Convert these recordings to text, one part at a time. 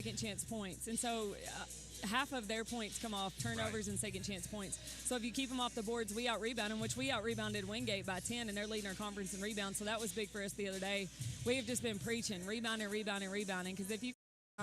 second chance points. And so half of their points come off turnovers and second chance points. So if you keep them off the boards, we out-rebound them, which we out-rebounded Wingate by 10, and they're leading our conference in rebounds. So that was big for us the other day. We have just been preaching, rebounding, because if you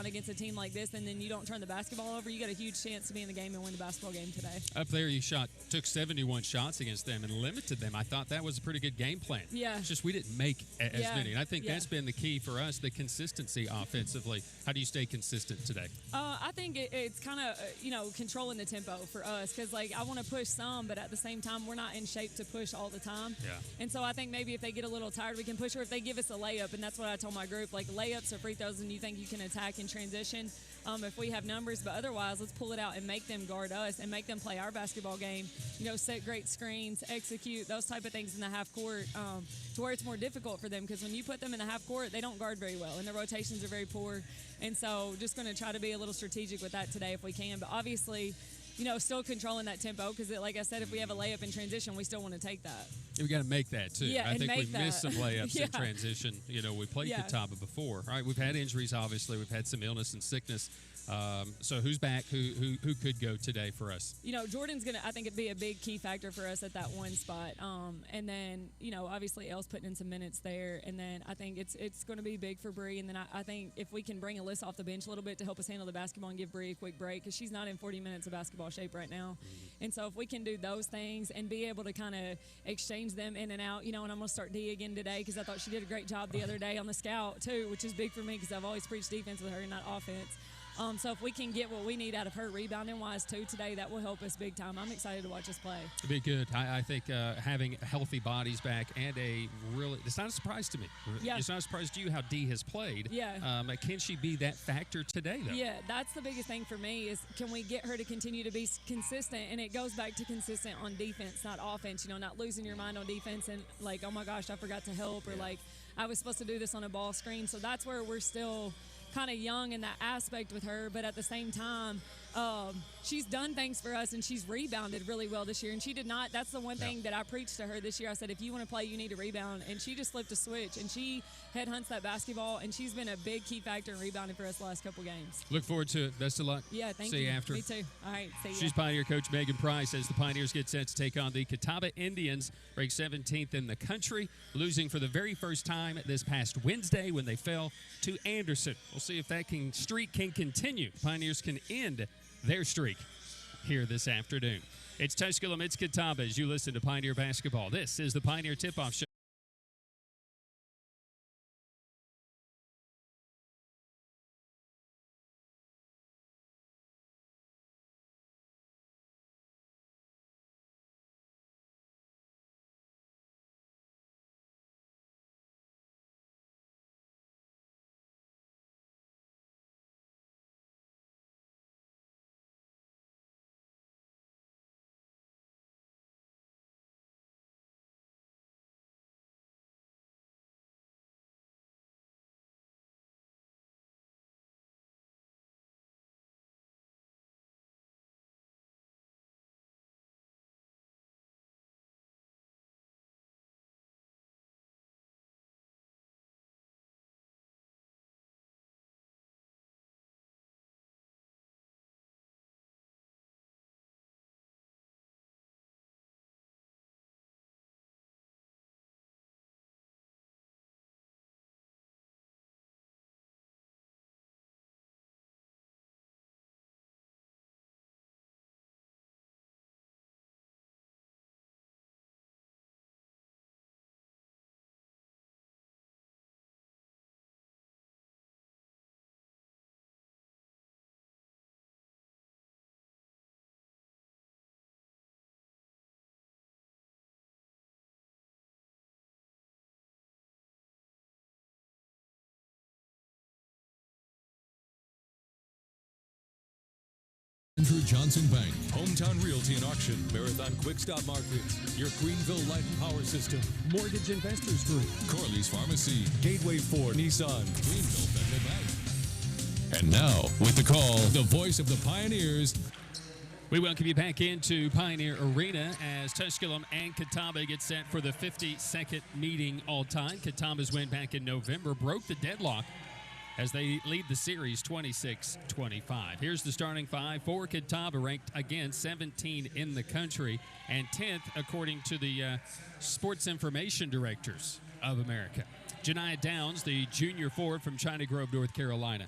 against a team like this and then you don't turn the basketball over, you got a huge chance to be in the game and win the basketball game today. Up there, you took 71 shots against them and limited them. I thought that was a pretty good game plan. Yeah. It's just we didn't make as many. And I think that's been the key for us, the consistency offensively. How do you stay consistent today? I think it's kind of, controlling the tempo for us because, I want to push some, but at the same time, we're not in shape to push all the time. Yeah. And so I think maybe if they get a little tired, we can push, or if they give us a layup, and that's what I told my group, layups or free throws, and you think you can attack and transition if we have numbers, but otherwise let's pull it out and make them guard us and make them play our basketball game, set great screens, execute those type of things in the half court to where it's more difficult for them, because when you put them in the half court, they don't guard very well and the rotations are very poor. And so just going to try to be a little strategic with that today if we can, but obviously still controlling that tempo, because like I said, if we have a layup in transition, we still want to take that. We got to make that too. Yeah, I think we that. missed some layups in transition. We played Catawba before. All right, we've had injuries, obviously. We've had some illness and sickness. So who's back? Who could go today for us? Jordan's gonna. I think it'd be a big key factor for us at that one spot. And then obviously Elle's putting in some minutes there. And then I think it's going to be big for Bree. And then I think if we can bring Alyssa off the bench a little bit to help us handle the basketball and give Bree a quick break, because she's not in 40 minutes of basketball shape right now. And so if we can do those things and be able to kind of exchange them in and out, and I'm going to start Dee again today because I thought she did a great job the other day on the scout too, which is big for me because I've always preached defense with her and not offense. So if we can get what we need out of her rebounding-wise, too, today, that will help us big time. I'm excited to watch us play. It'll be good. I think having healthy bodies back and it's not a surprise to me. Yeah. It's not a surprise to you how Dee has played. Yeah. Can she be that factor today, though? Yeah, that's the biggest thing for me is can we get her to continue to be consistent? And it goes back to consistent on defense, not offense, not losing your mind on defense and oh, my gosh, I forgot to help, or I was supposed to do this on a ball screen. So that's where we're still kind of young in that aspect with her, but at the same time, she's done things for us and she's rebounded really well this year, and she did not. That's the one thing that I preached to her this year. I said, if you want to play, you need to rebound, and she just flipped a switch and she headhunts that basketball, and she's been a big key factor in rebounding for us the last couple games. Look forward to it. Best of luck. Yeah, thank you. See you after. Me too. All right, see you. She's Pioneer coach Megan Price as the Pioneers get set to take on the Catawba Indians, ranked 17th in the country, losing for the very first time this past Wednesday when they fell to Anderson. We'll see if that streak can continue. Pioneers can end their streak here this afternoon. It's Tusculum, it's Catawba as you listen to Pioneer Basketball. This is the Pioneer Tip-Off Show. Andrew Johnson Bank, Hometown Realty and Auction, Marathon Quick Stop Markets, your Greenville Light and Power System, Mortgage Investors Group, Corley's Pharmacy, Gateway Ford, Nissan, Greenville Federal Bank. And now, with the call, the voice of the Pioneers. We welcome you back into Pioneer Arena as Tusculum and Catawba get set for the 52nd meeting all time. Catawba's win back in November broke the deadlock as they lead the series 26-25. Here's the starting five for Catawba, ranked again 17 in the country and 10th according to the Sports Information Directors of America. Janiah Downs, the junior forward from China Grove, North Carolina.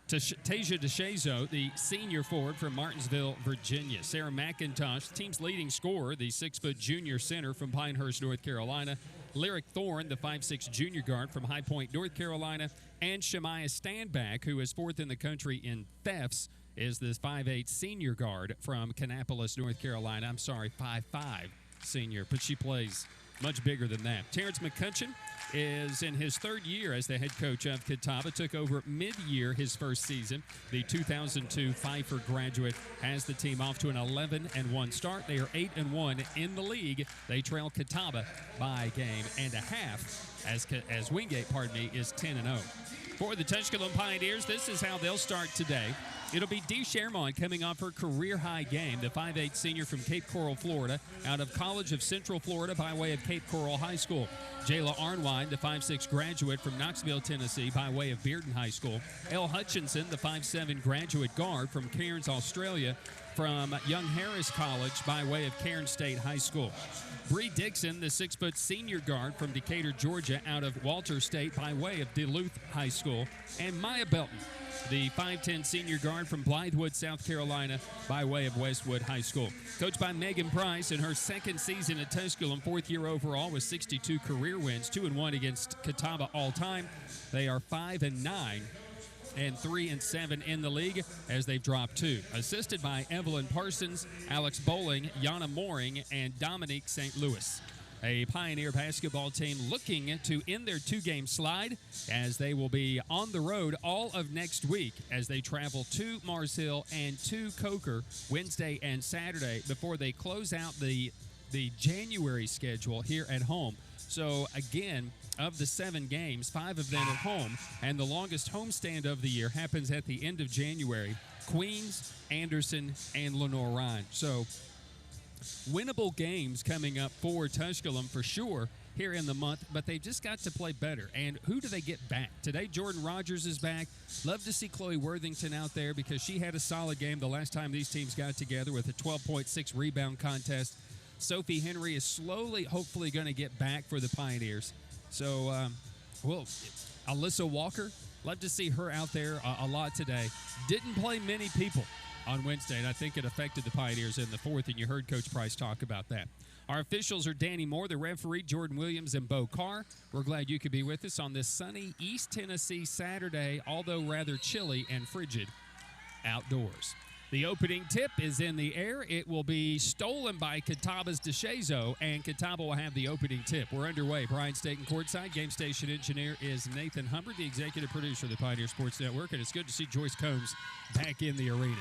Tasia DeShazo, the senior forward from Martinsville, Virginia. Sarah McIntosh, the team's leading scorer, the 6-foot junior center from Pinehurst, North Carolina. Lyric Thorne, the 5'6 junior guard from High Point, North Carolina. And Shemaiah Standback, who is 4th in the country in thefts, is the 5'8 senior guard from Kannapolis, North Carolina. I'm sorry, 5'5 senior, but she plays much bigger than that. Terrence McCutcheon is in his 3rd year as the head coach of Catawba. Took over mid-year his first season. The 2002 Pfeiffer graduate has the team off to an 11-1 start. They are 8-1 in the league. They trail Catawba by a game and a half as Wingate, is 10-0. For the Tusculum Pioneers, this is how they'll start today. It'll be Dee Shermont coming off her career-high game, the 5'8 senior from Cape Coral, Florida, out of College of Central Florida by way of Cape Coral High School. Jayla Arnwine, the 5'6 graduate from Knoxville, Tennessee, by way of Bearden High School. Elle Hutchinson, the 5'7 graduate guard from Cairns, Australia, from Young Harris College by way of Cairns State High School. Bree Dixon, the 6-foot senior guard from Decatur, Georgia, out of Walter State by way of Duluth High School. And Maya Belton, the 5'10 senior guard from Blythewood, South Carolina, by way of Westwood High School. Coached by Megan Price in her 2nd season at Tusculum, 4th year overall with 62 career wins, 2-1 against Catawba all time. They are 5-9 and 3-7 in the league as they've dropped 2. Assisted by Evelyn Parsons, Alex Bowling, Yana Mooring, and Dominique St. Louis. A Pioneer basketball team looking to end their 2-game slide as they will be on the road all of next week as they travel to Mars Hill and to Coker Wednesday and Saturday before they close out the January schedule here at home. So, again, of the 7 games, 5 of them at home, and the longest homestand of the year happens at the end of January. Queens, Anderson, and Lenore-Rhyne. So, winnable games coming up for Tusculum for sure here in the month, but they've just got to play better. And who do they get back? Today, Jordan Rogers is back. Love to see Chloe Worthington out there because she had a solid game the last time these teams got together with a 12.6 rebound contest. Sophie Henry is slowly, hopefully, going to get back for the Pioneers. So, Alyssa Walker, love to see her out there a lot today. Didn't play many people on Wednesday, and I think it affected the Pioneers in the 4th, and you heard Coach Price talk about that. Our officials are Danny Moore, the referee, Jordan Williams, and Bo Carr. We're glad you could be with us on this sunny East Tennessee Saturday, although rather chilly and frigid outdoors. The opening tip is in the air. It will be stolen by Catawba's DeShazo, and Catawba will have the opening tip. We're underway. Brian Staten courtside. Game station engineer is Nathan Humbert, the executive producer of the Pioneer Sports Network, and it's good to see Joyce Combs back in the arena.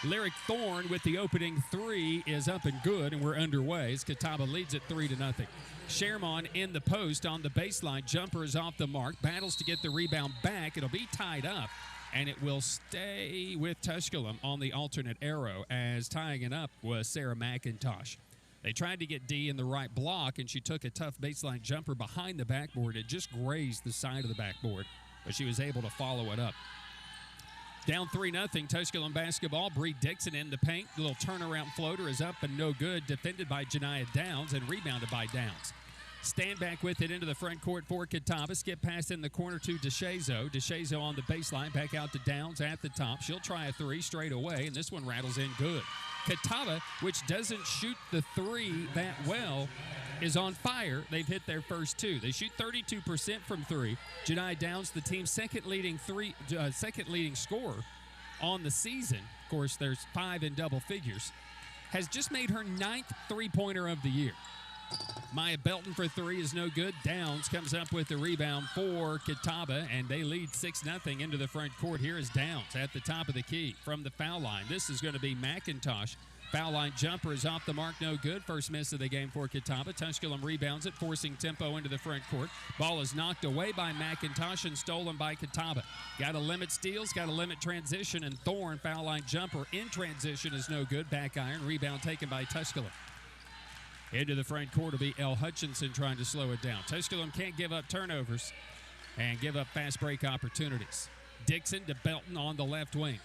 Lyric Thorne with the opening 3 is up and good, and we're underway as Catawba leads it 3-0. Sherman in the post on the baseline. Jumper is off the mark. Battles to get the rebound back. It'll be tied up, and it will stay with Tusculum on the alternate arrow as tying it up was Sarah McIntosh. They tried to get Dee in the right block, and she took a tough baseline jumper behind the backboard. It just grazed the side of the backboard, but she was able to follow it up. Down 3-0, Tusculum basketball. Bree Dixon in the paint. The little turnaround floater is up and no good. Defended by Janiah Downs and rebounded by Downs. Stand back with it into the front court for Catawba. Skip pass in the corner to DeShazo. DeShazo on the baseline. Back out to Downs at the top. She'll try a 3 straight away, and this one rattles in good. Catawba, which doesn't shoot the 3 that well, is on fire. They've hit their first 2. They shoot 32% from 3. Janiah Downs, the team's second leading scorer on the season. Of course, there's 5 in double figures. Has just made her 9th three-pointer of the year. Maya Belton for 3 is no good. Downs comes up with the rebound for Catawba, and they lead 6-0 into the front court. Here is Downs at the top of the key from the foul line. This is going to be McIntosh. Foul line jumper is off the mark, no good. First miss of the game for Catawba. Tusculum rebounds it, forcing tempo into the front court. Ball is knocked away by McIntosh and stolen by Catawba. Got to limit steals, got to limit transition, and Thorne, foul line jumper in transition is no good. Back iron, rebound taken by Tusculum. Into the front court will be Elle Hutchinson trying to slow it down. Tusculum can't give up turnovers and give up fast break opportunities. Dixon to Belton on the left wing.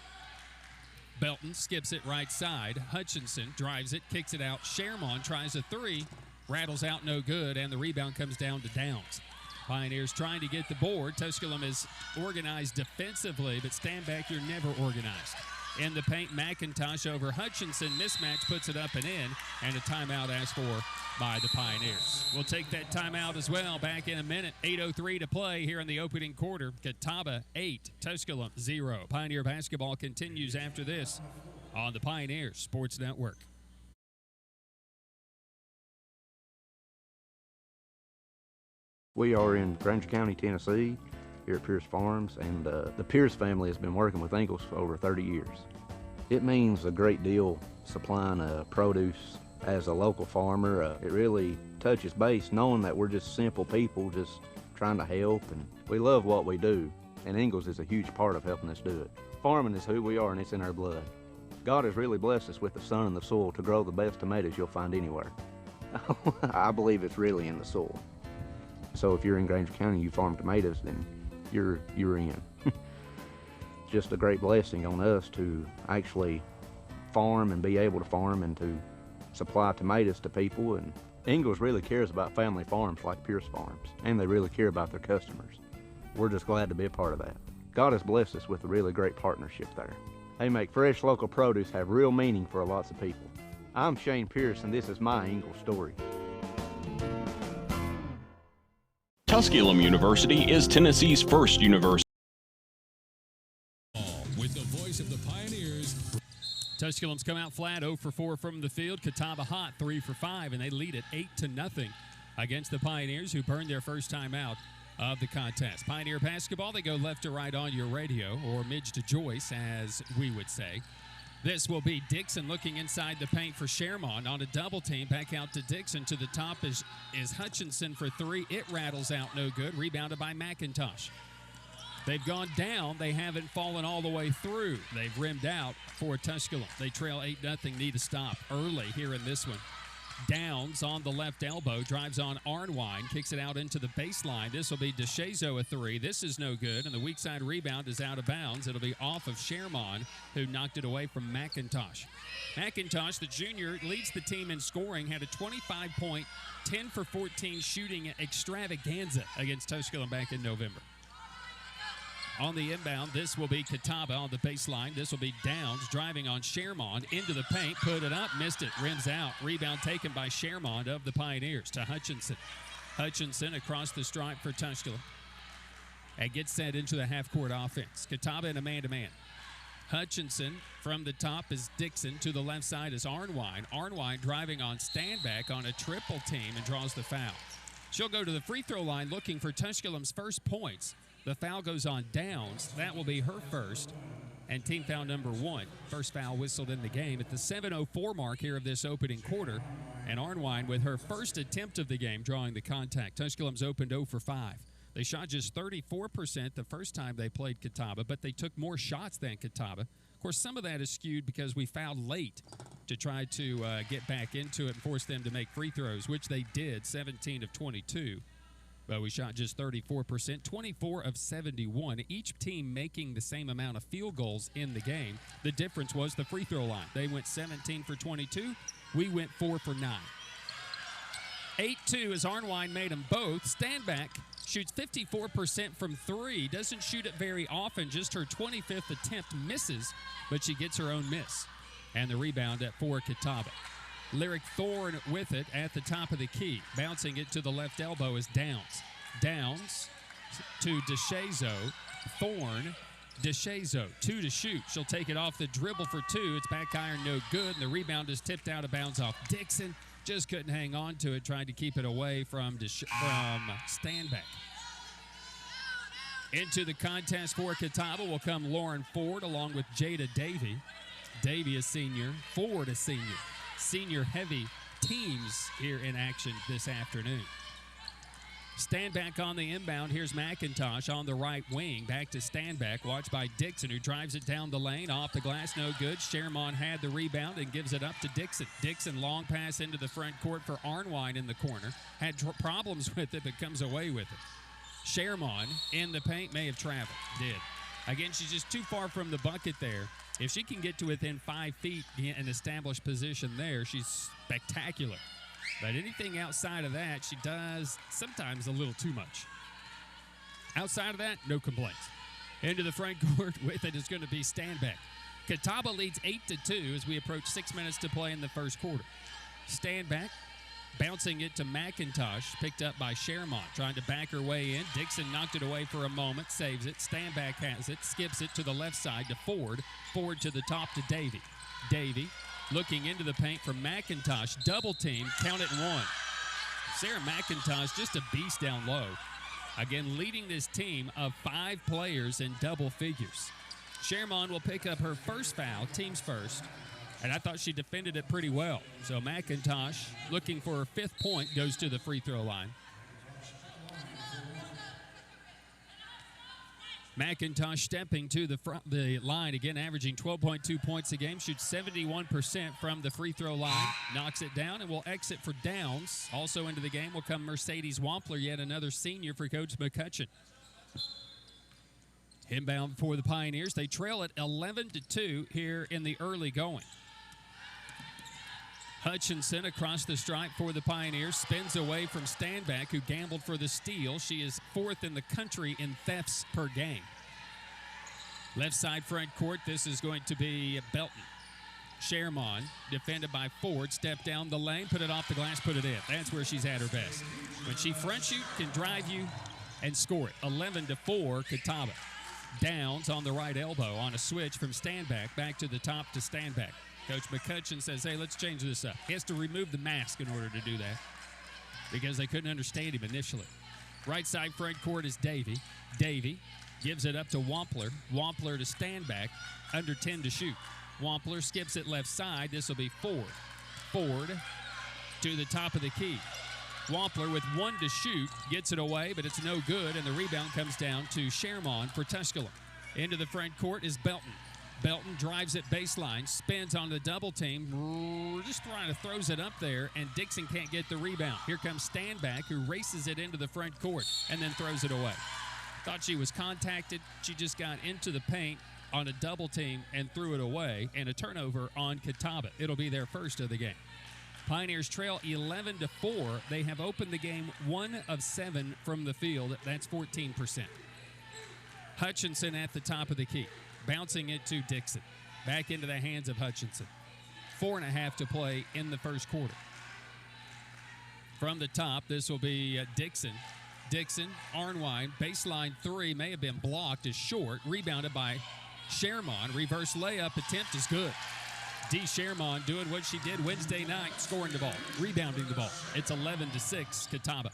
Belton skips it right side. Hutchinson drives it, kicks it out. Sherman tries a three, rattles out no good, and the rebound comes down to Downs. Pioneers trying to get the board. Tusculum is organized defensively, but stand back, you're never organized. In the paint, McIntosh over Hutchinson. Mismatch puts it up and in, and a timeout asked for by the Pioneers. We'll take that timeout as well. Back in a minute. 8:03 to play here in the opening quarter. Catawba 8, Tusculum 0. Pioneer basketball continues after this on the Pioneers Sports Network. We are in Granger County, Tennessee, here at Pierce Farms, and the Pierce family has been working with Ingalls for over 30 years. It means a great deal supplying produce as a local farmer. It really touches base knowing that we're just simple people just trying to help, and we love what we do, and Ingalls is a huge part of helping us do it. Farming is who we are, and it's in our blood. God has really blessed us with the sun and the soil to grow the best tomatoes you'll find anywhere. I believe it's really in the soil. So if you're in Granger County and you farm tomatoes, then you're in. Just a great blessing on us to actually farm and be able to farm and to supply tomatoes to people. And Ingalls really cares about family farms like Pierce Farms, and they really care about their customers. We're just glad to be a part of that. God has blessed us with a really great partnership there. They make fresh local produce have real meaning for lots of people. I'm Shane Pierce, and this is my Ingalls story. Tusculum University is Tennessee's first university. With the voice of the Pioneers. Tusculum's come out flat, 0 for 4 from the field. Catawba hot, 3 for 5, and they lead it 8-0 against the Pioneers, who burned their first time out of the contest. Pioneer basketball, they go left to right on your radio, or midge to Joyce, as we would say. This will be Dixon looking inside the paint for Sherman on a double team. Back out to Dixon. To the top is Hutchinson for three. It rattles out no good. Rebounded by McIntosh. They've gone down. They haven't fallen all the way through. They've rimmed out for Tusculum. They trail 8-0. Need to stop early here in this one. Downs on the left elbow, drives on Arnwine, kicks it out into the baseline. This will be DeShazo a three. This is no good, and the weak side rebound is out of bounds. It'll be off of Sherman, who knocked it away from McIntosh. McIntosh, the junior, leads the team in scoring, had a 25-point, 10 for 14 shooting extravaganza against Tusculum back in November. On the inbound, this will be Catawba on the baseline. This will be Downs driving on Sherman into the paint, put it up, missed it, rims out. Rebound taken by Sherman of the Pioneers to Hutchinson. Hutchinson across the stripe for Tusculum. And gets set into the half-court offense. Catawba in a man-to-man. Hutchinson from the top is Dixon. To the left side is Arnwine. Arnwine driving on Standback on a triple team and draws the foul. She'll go to the free throw line looking for Tusculum's first points. The foul goes on Downs. That will be her first, and team foul number 1. First foul whistled in the game at the 7:04 mark here of this opening quarter. And Arnwine with her first attempt of the game drawing the contact. Tusculum's opened 0 for 5. They shot just 34% the first time they played Catawba, but they took more shots than Catawba. Of course, some of that is skewed because we fouled late to try to get back into it and force them to make free throws, which they did, 17 of 22. But we shot just 34%, 24 of 71. Each team making the same amount of field goals in the game. The difference was the free throw line. They went 17 for 22. We went 4 for 9. 8-2 as Arnwine made them both. Standback shoots 54% from 3. Doesn't shoot it very often. Just her 25th attempt misses, but she gets her own miss. And the rebound for Catawba. Lyric Thorne with it at the top of the key. Bouncing it to the left elbow is Downs. Downs to DeShazo. Thorne, DeShazo, 2 to shoot. She'll take it off the dribble for 2. It's back iron, no good, and the rebound is tipped out of bounds off Dixon. Just couldn't hang on to it, tried to keep it away from Standback. Into the contest for Catawba will come Lauren Ford along with Jada Davey. Davey a senior, Ford a senior. Senior-heavy teams here in action this afternoon. Standback on the inbound. Here's McIntosh on the right wing. Back to Standback, watched by Dixon, who drives it down the lane. Off the glass, no good. Sherman had the rebound and gives it up to Dixon. Dixon, long pass into the front court for Arnwine in the corner. Had problems with it, but comes away with it. Sherman in the paint, may have traveled. Did. Again, she's just too far from the bucket there. If she can get to within 5 feet and establish position there, she's spectacular. But anything outside of that, she does sometimes a little too much. Outside of that, no complaints. Into the front court with it is going to be Stanback. Catawba leads 8-2 as we approach 6 minutes to play in the first quarter. Stanback bouncing it to McIntosh, picked up by Shermont, trying to back her way in. Dixon knocked it away for a moment, saves it. Stanback has it, skips it to the left side to Ford. Ford to the top to Davy. Davy looking into the paint for McIntosh. Double team, count it and one. Sarah McIntosh, just a beast down low. Again, leading this team of 5 players in double figures. Shermont will pick up her first foul, team's first, and I thought she defended it pretty well. So McIntosh, looking for her 5th point, goes to the free throw line. McIntosh stepping to the line again, averaging 12.2 points a game, shoots 71% from the free throw line, knocks it down, and will exit for Downs. Also into the game will come Mercedes Wampler, yet another senior for Coach McCutcheon. Inbound for the Pioneers. They trail at 11-2 here in the early going. Hutchinson across the stripe for the Pioneers, spins away from Stanback, who gambled for the steal. She is 4th in the country in thefts per game. Left side front court, this is going to be Belton. Shermont, defended by Ford, step down the lane, put it off the glass, put it in. That's where she's at her best. When she front shoot, can drive you and score it. 11-4, Catawba. Downs on the right elbow on a switch from Stanback, back to the top to Stanback. Coach McCutcheon says, hey, let's change this up. He has to remove the mask in order to do that because they couldn't understand him initially. Right side front court is Davy. Davy gives it up to Wampler. Wampler to Stanback, under 10 to shoot. Wampler skips it left side. This will be Ford. Ford to the top of the key. Wampler with 1 to shoot, gets it away, but it's no good, and the rebound comes down to Shermont for Tusculum. Into the front court is Belton. Belton drives it baseline, spins on the double team, just throws it up there, and Dixon can't get the rebound. Here comes Stanback, who races it into the front court and then throws it away. Thought she was contacted. She just got into the paint on a double team and threw it away, and a turnover on Catawba. It'll be their first of the game. Pioneers trail 11-4. They have opened the game 1 of 7 from the field. That's 14%. Hutchinson at the top of the key. Bouncing it to Dixon. Back into the hands of Hutchinson. 4.5 to play in the first quarter. From the top, this will be Dixon. Dixon, Arnwine, baseline 3, may have been blocked, is short. Rebounded by Shermont. Reverse layup attempt is good. D. Shermont doing what she did Wednesday night, scoring the ball, rebounding the ball. It's 11-6, Catawba.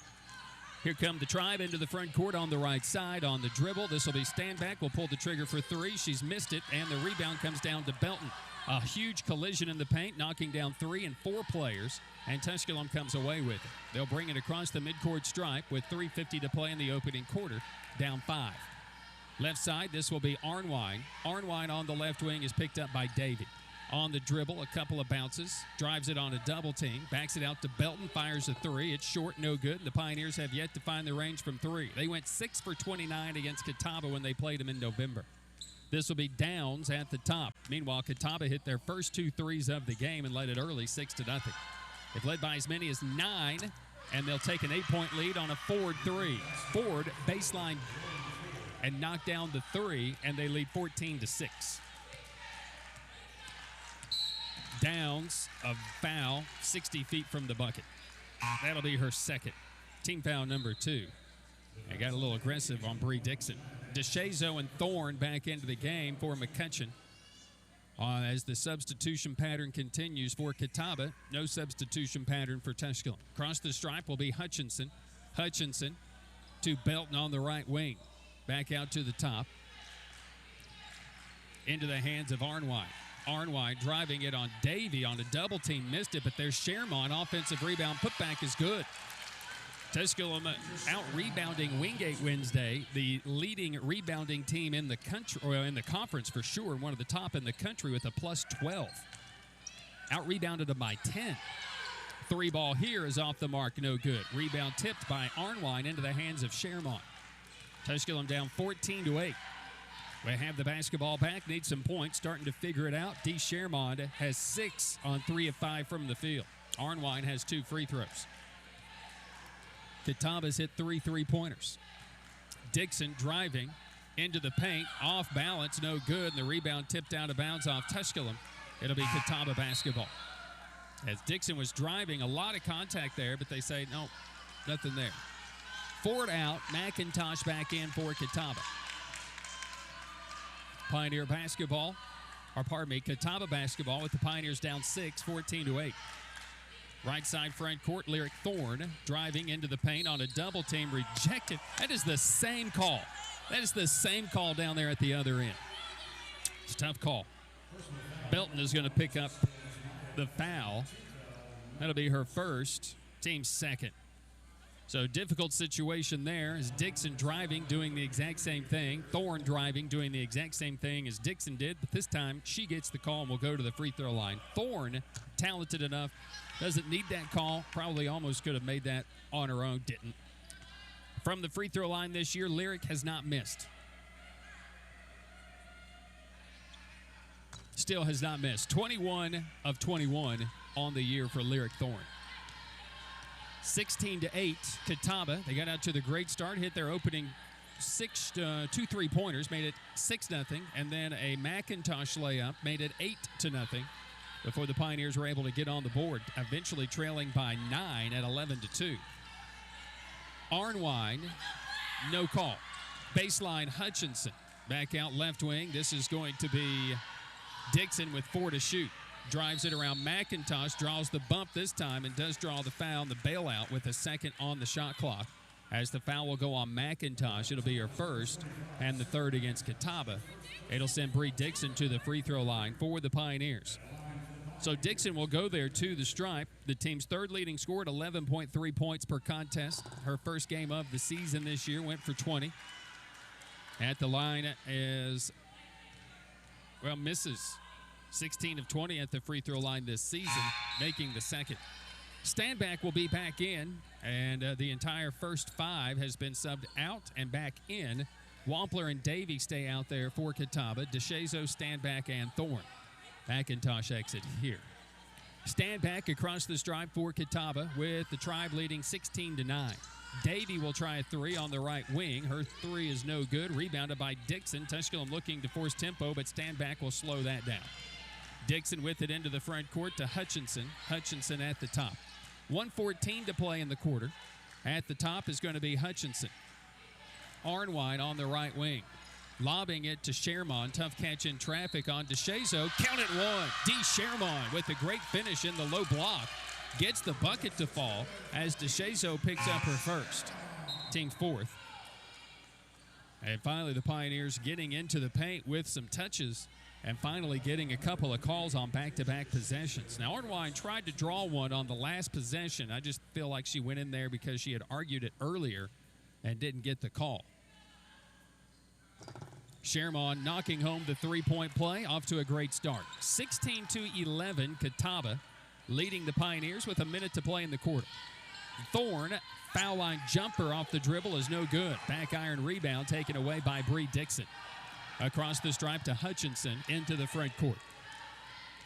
Here come the Tribe into the front court on the right side on the dribble. This will be Stanback. Will pull the trigger for 3. She's missed it, and the rebound comes down to Belton. A huge collision in the paint, knocking down 3 and 4 players, and Tusculum comes away with it. They'll bring it across the midcourt stripe with 3:50 to play in the opening quarter, down 5. Left side, this will be Arnwine. Arnwine on the left wing is picked up by Davy. On the dribble, a couple of bounces, drives it on a double team, backs it out to Belton, fires a 3. It's short, no good. The Pioneers have yet to find the range from 3. They went 6 for 29 against Catawba when they played them in November. This will be Downs at the top. Meanwhile, Catawba hit their first 2 threes of the game and led it early, 6-0. They've led by as many as 9, and they'll take an 8-point lead on a Ford 3. Ford baseline and knock down the 3, and they lead 14-6. Downs, a foul, 60 feet from the bucket. That'll be her second. Team foul number 2. They got a little aggressive on Bree Dixon. DeShazo and Thorne back into the game for McCutcheon. As the substitution pattern continues for Catawba, no substitution pattern for Tusculum. Across the stripe will be Hutchinson. Hutchinson to Belton on the right wing. Back out to the top. Into the hands of Arnwine. Arnwine driving it on Davy on a double team, missed it, but there's Shermont. Offensive rebound, putback is good. Tusculum out rebounding Wingate Wednesday, the leading rebounding team in the country, or in the conference for sure, one of the top in the country with a plus 12. Out rebounded them by 10. 3 ball here is off the mark, no good. Rebound tipped by Arnwine into the hands of Shermont. Tusculum down 14-8. We have the basketball back, need some points, starting to figure it out. D. Shermond has 6 on 3 of 5 from the field. Arnwine has 2 free throws. Catawba's hit 3 3-pointers. Dixon driving into the paint, off balance, no good, and the rebound tipped out of bounds off Tusculum. It'll be Catawba basketball. As Dixon was driving, a lot of contact there, but they say, no, nothing there. Ford out, McIntosh back in for Catawba. Pioneer basketball, Catawba basketball with the Pioneers down 6, 14-8. Right side front court, Lyric Thorne driving into the paint on a double team, rejected. That is the same call. That is the same call down there at the other end. It's a tough call. Belton is going to pick up the foul. That'll be her first, team second. So difficult situation there as Dixon driving, doing the exact same thing. Thorne driving, doing the exact same thing as Dixon did, but this time she gets the call and will go to the free throw line. Thorne, talented enough, doesn't need that call. Probably almost could have made that on her own, didn't. From the free throw line this year, Lyric has not missed. Still has not missed. 21 of 21 on the year for Lyric Thorne. 16-8, Catawba. They got out to the great start, hit their opening 2 3-pointers, made it 6-0, and then a McIntosh layup made it 8-0 before the Pioneers were able to get on the board, eventually trailing by 9 at 11-2. Arnwine, no call. Baseline Hutchinson, back out left wing. This is going to be Dixon with 4 to shoot. Drives it around McIntosh, draws the bump this time, and does draw the foul and the bailout with a second on the shot clock. As the foul will go on McIntosh, it'll be her first and the third against Catawba. It'll send Bree Dixon to the free throw line for the Pioneers. So Dixon will go there to the stripe. The team's third leading scorer at 11.3 points per contest. Her first game of the season this year went for 20. At the line is, misses. 16 of 20 at the free throw line this season, making the second. Standback will be back in, and the entire first 5 has been subbed out and back in. Wampler and Davey stay out there for Catawba. DeShazo, Standback, and Thorne. McIntosh exit here. Standback across the stripe for Catawba with the Tribe leading 16-9. Davey will try a 3 on the right wing. Her 3 is no good. Rebounded by Dixon. Tusculum looking to force tempo, but Standback will slow that down. Dixon with it into the front court to Hutchinson. Hutchinson at the top. 1:14 to play in the quarter. At the top is going to be Hutchinson. Arnwine on the right wing. Lobbing it to Shermond. Tough catch in traffic on DeShazo. Count it 1. D. Shermond with a great finish in the low block. Gets the bucket to fall as DeShazo picks up her first. Team fourth. And finally the Pioneers getting into the paint with some touches and finally getting a couple of calls on back-to-back possessions. Now, Arnwine tried to draw one on the last possession. I just feel like she went in there because she had argued it earlier and didn't get the call. Shermond knocking home the three-point play, off to a great start. 16-11, Catawba leading the Pioneers with a minute to play in the quarter. Thorne, foul line jumper off the dribble is no good. Back iron rebound taken away by Bree Dixon. Across the stripe to Hutchinson into the front court.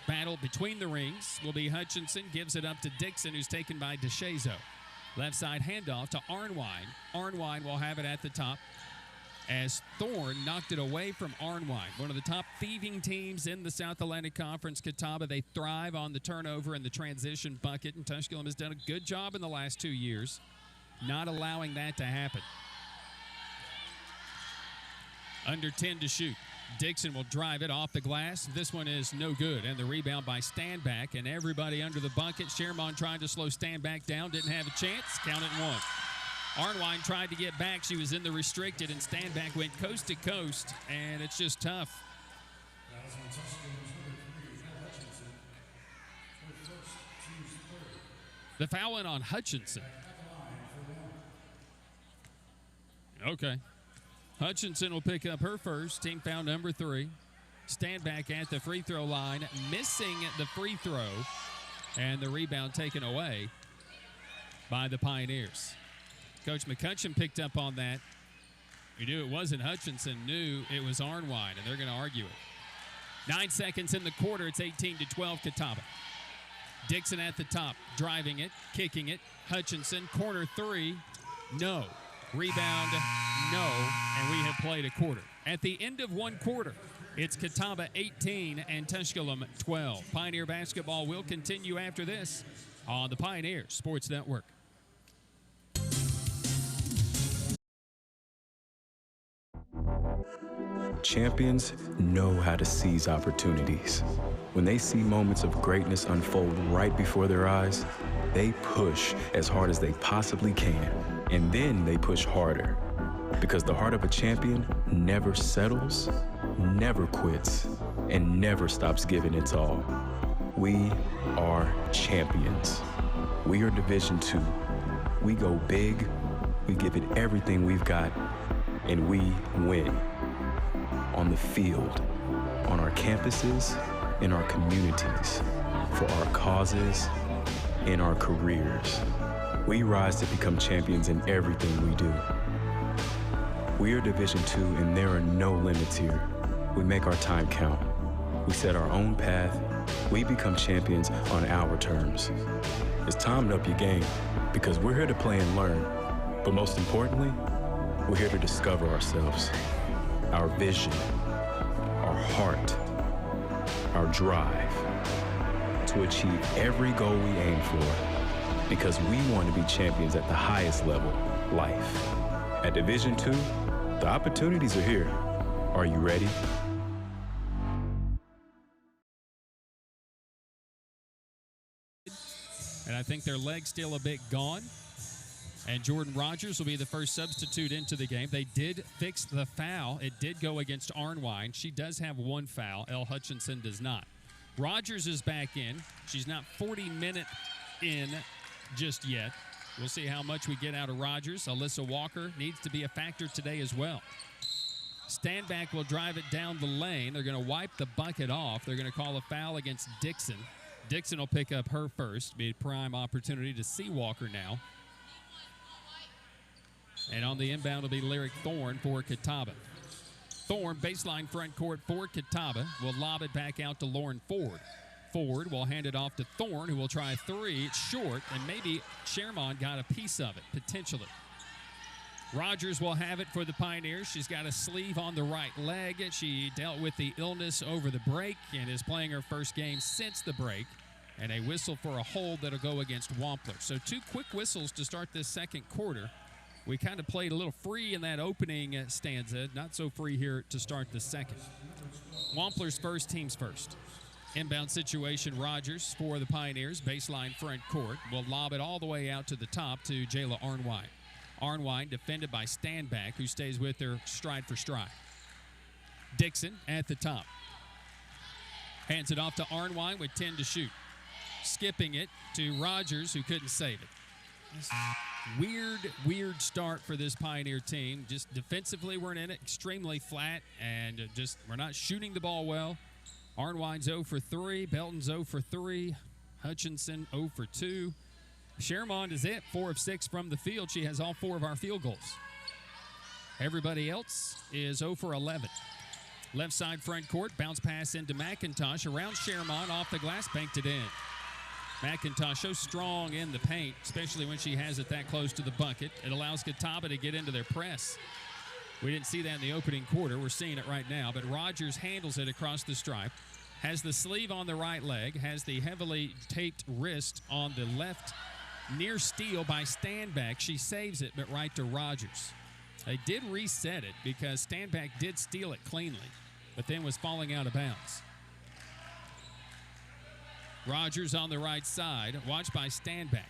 Battle between the rings will be Hutchinson, gives it up to Dixon, who's taken by DeShazo. Left side handoff to Arnwine. Arnwine will have it at the top as Thorne knocked it away from Arnwine. One of the top thieving teams in the South Atlantic Conference, Catawba. They thrive on the turnover and the transition bucket, and Tusculum has done a good job in the last 2 years not allowing that to happen. Under 10 to shoot. Dixon will drive it off the glass. This one is no good. And the rebound by Standback, and everybody under the bucket. Shermond trying to slow Standback down. Didn't have a chance. Count it 1. Arnwine tried to get back. She was in the restricted, and Standback went coast to coast, and it's just tough. The foul went on Hutchinson. Okay. Hutchinson will pick up her first, team foul number 3. Standback at the free throw line, missing the free throw, and the rebound taken away by the Pioneers. Coach McCutcheon picked up on that You knew it wasn't Hutchinson, knew it was Arnwine, and they're going to argue it. 9 seconds in the quarter. It's 18-12 Catawba. Dixon at the top, driving it, kicking it. Hutchinson, corner three, no. Rebound, no. And we have played a quarter. At the end of one quarter, it's Catawba 18 and Tusculum 12. Pioneer basketball will continue after this on the Pioneer Sports Network. Champions know how to seize opportunities. When they see moments of greatness unfold right before their eyes, they push as hard as they possibly can, and then they push harder. Because the heart of a champion never settles, never quits, and never stops giving its all. We are champions. We are Division II. We go big, we give it everything we've got, and we win. On the field, on our campuses, in our communities, for our causes, in our careers. We rise to become champions in everything we do. We are Division II, and there are no limits here. We make our time count. We set our own path. We become champions on our terms. It's time to up your game, because we're here to play and learn. But most importantly, we're here to discover ourselves, our vision, our heart, our drive, to achieve every goal we aim for, because we want to be champions at the highest level, life. At Division II, the opportunities are here. Are you ready? And I think their leg's still a bit gone. And Jordan Rogers will be the first substitute into the game. They did fix the foul. It did go against Arnwine. She does have one foul. Elle Hutchinson does not. Rogers is back in. She's not 40-minute in just yet. We'll see how much we get out of Rogers. Alyssa Walker needs to be a factor today as well. Standback will drive it down the lane. They're going to wipe the bucket off. They're going to call a foul against Dixon. Dixon will pick up her first. Be a prime opportunity to see Walker now. And on the inbound will be Lyric Thorne for Catawba. Thorne, baseline front court for Catawba, will lob it back out to Lauren Ford. Ford will hand it off to Thorne, who will try a three. It's short, and maybe Sherman got a piece of it, potentially. Rogers will have it for the Pioneers. She's got a sleeve on the right leg. She dealt with the illness over the break and is playing her first game since the break. And a whistle for a hold that'll go against Wampler. So 2 quick whistles to start this second quarter. We kind of played a little free in that opening stanza, not so free here to start the second. Wampler's first, team's first. Inbound situation, Rogers for the Pioneers, baseline front court. Will lob it all the way out to the top to Jayla Arnwine. Arnwine defended by Standback, who stays with her stride for stride. Dixon at the top. Hands it off to Arnwine with 10 to shoot. Skipping it to Rogers, who couldn't save it. Weird start for this Pioneer team. Just defensively, we're in it extremely flat, and just we're not shooting the ball well. Arnwine's 0 for 3. Belton's 0 for 3. Hutchinson 0 for 2. Sherman is it, 4 of 6 from the field. She has all 4 of our field goals. Everybody else is 0 for 11. Left side front court, bounce pass into McIntosh. Around Sherman, off the glass, banked it in. McIntosh so strong in the paint, especially when she has it that close to the bucket. It allows Catawba to get into their press. We didn't see that in the opening quarter. We're seeing it right now. But Rogers handles it across the stripe. Has the sleeve on the right leg. Has the heavily taped wrist on the left. Near steal by Standback. She saves it, but right to Rogers. They did reset it because Standback did steal it cleanly, but then was falling out of bounds. Rogers on the right side, watched by Standback.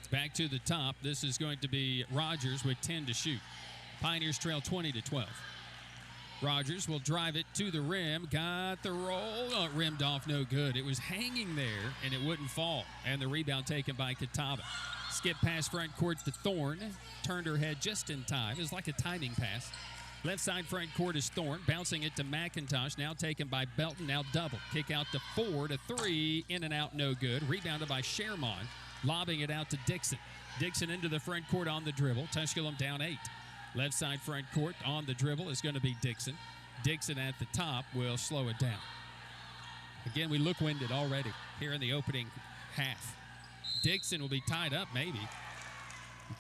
Back to the top. This is going to be Rogers with 10 to shoot. Pioneers trail 20-12. Rogers will drive it to the rim. Got the roll. Oh, it rimmed off, no good. It was hanging there, and it wouldn't fall. And the rebound taken by Catawba. Skip pass front court to Thorne. Turned her head just in time. It was like a timing pass. Left side front court is Thorne, bouncing it to McIntosh, now taken by Belton, now double. Kick out to Ford, a 3, in and out, no good. Rebounded by Sherman, lobbing it out to Dixon. Dixon into the front court on the dribble. Tusculum down 8. Left side front court on the dribble is going to be Dixon. Dixon at the top will slow it down. Again, we look winded already here in the opening half. Dixon will be tied up maybe.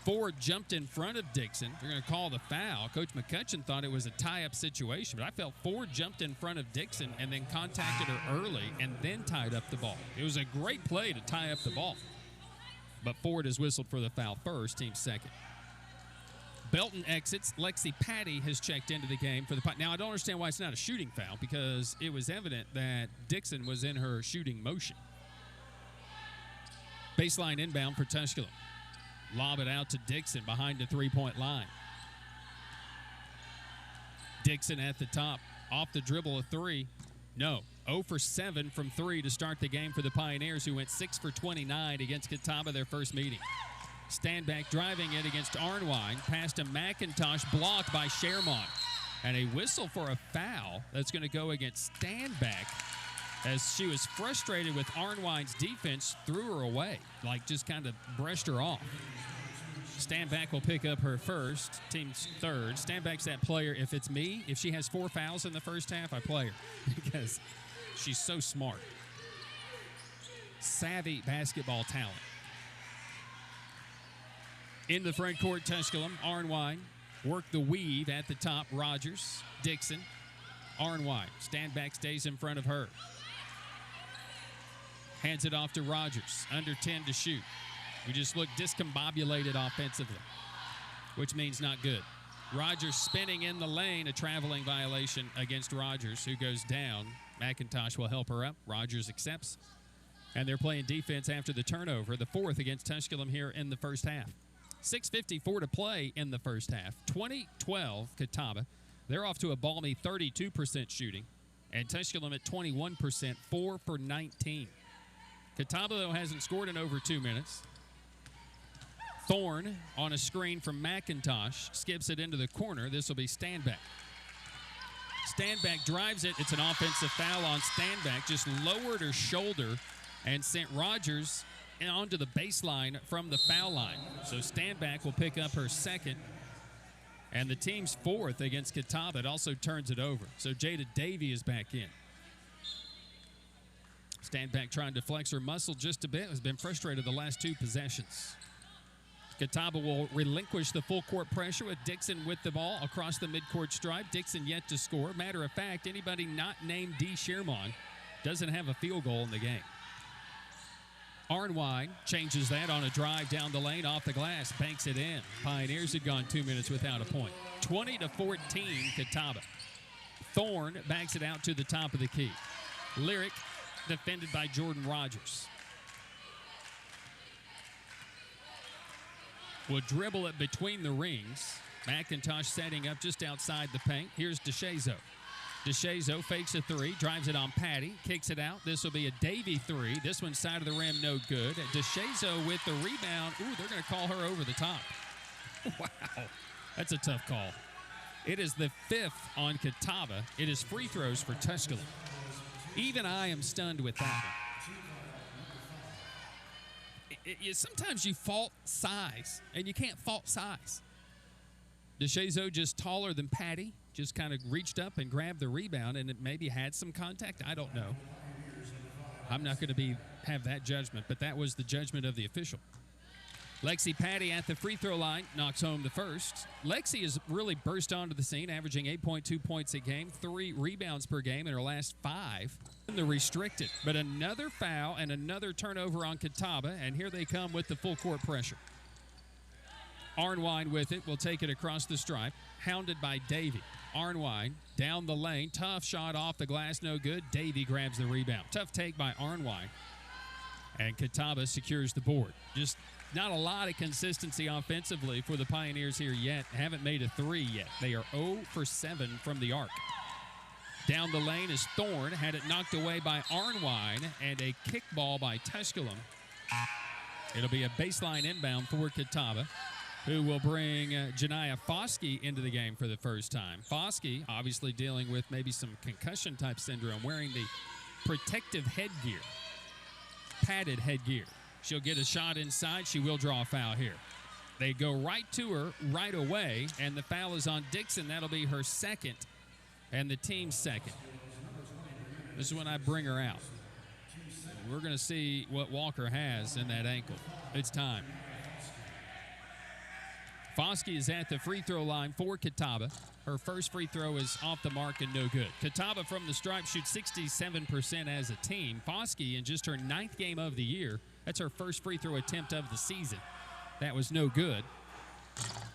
Ford jumped in front of Dixon. They're going to call the foul. Coach McCutcheon thought it was a tie-up situation, but I felt Ford jumped in front of Dixon and then contacted her early and then tied up the ball. It was a great play to tie up the ball. But Ford has whistled for the foul first, team second. Belton exits. Lexi Patty has checked into the game for the – now, I don't understand why it's not a shooting foul because it was evident that Dixon was in her shooting motion. Baseline inbound for Tusculum. Lob it out to Dixon behind the three-point line. Dixon at the top. Off the dribble, a three. No. 0 for 7 from 3 to start the game for the Pioneers, who went 6 for 29 against Catawba their first meeting. Standback driving it against Arnwine. Past to McIntosh, blocked by Shermont. And a whistle for a foul that's going to go against Standback, as she was frustrated with Arnwine's defense, threw her away, like just kind of brushed her off. Standback will pick up her first, team's third. Standback's that player, if it's me, if she has 4 fouls in the first half, I play her because she's so smart. Savvy basketball talent. In the front court, Tusculum, Arnwine, work the weave at the top, Rogers, Dixon, Arnwine. Standback stays in front of her. Hands it off to Rogers. Under 10 to shoot. We just look discombobulated offensively, which means not good. Rogers spinning in the lane, a traveling violation against Rogers, who goes down. McIntosh will help her up. Rogers accepts. And they're playing defense after the turnover, the 4th against Tusculum here in the first half. 6:54 to play in the first half. 20-12 Catawba. They're off to a balmy 32% shooting. And Tusculum at 21%, 4 for 19. Catawba, though, hasn't scored in over 2 minutes. Thorne on a screen from McIntosh, skips it into the corner. This will be Standback. Standback drives it. It's an offensive foul on Standback. Just lowered her shoulder and sent Rogers onto the baseline from the foul line. So Standback will pick up her second. And the team's 4th against Catawba. It also turns it over. So Jada Davey is back in. Standback trying to flex her muscle just a bit. Has been frustrated the last 2 possessions. Catawba will relinquish the full court pressure with Dixon with the ball across the midcourt stripe. Dixon yet to score. Matter of fact, anybody not named D. Shermont doesn't have a field goal in the game. Arnwine changes that on a drive down the lane off the glass, banks it in. Pioneers had gone 2 minutes without a point. 20-14 Catawba. Thorne backs it out to the top of the key. Lyric defended by Jordan Rogers. Will dribble it between the rings. McIntosh setting up just outside the paint. Here's DeShazo. DeShazo fakes a 3, drives it on Patty, kicks it out. This will be a Davey 3. This one's side of the rim, no good. DeShazo with the rebound. Ooh, they're going to call her over the top. Wow, that's a tough call. It is the 5th on Catawba. It is free throws for Tusculum. Even I am stunned with that one. Sometimes you fault size, and you can't fault size. DeShazo just taller than Patty, just kind of reached up and grabbed the rebound, and it maybe had some contact. I don't know. I'm not going to have that judgment, but that was the judgment of the official. Lexi Patty at the free throw line knocks home the first. Lexi has really burst onto the scene, averaging 8.2 points a game, 3 rebounds per game in her last 5. The restricted, but another foul and another turnover on Catawba, and here they come with the full court pressure. Arnwine with it will take it across the stripe, hounded by Davey. Arnwine down the lane, tough shot off the glass, no good. Davey grabs the rebound. Tough take by Arnwine, and Catawba secures the board. Just not a lot of consistency offensively for the Pioneers here yet. Haven't made a 3 yet. They are 0 for 7 from the arc. Down the lane is Thorne, had it knocked away by Arnwine, and a kickball by Tusculum. It'll be a baseline inbound for Catawba, who will bring Janiyah Foskey into the game for the first time. Foskey obviously dealing with maybe some concussion-type syndrome, wearing the protective headgear, padded headgear. She'll get a shot inside. She will draw a foul here. They go right to her right away, and the foul is on Dixon. That'll be her second and the team's second. This is when I bring her out. We're going to see what Walker has in that ankle. It's time. Foskey is at the free throw line for Catawba. Her first free throw is off the mark and no good. Catawba from the stripe shoots 67% as a team. Foskey, in just her 9th game of the year, that's her first free throw attempt of the season. That was no good.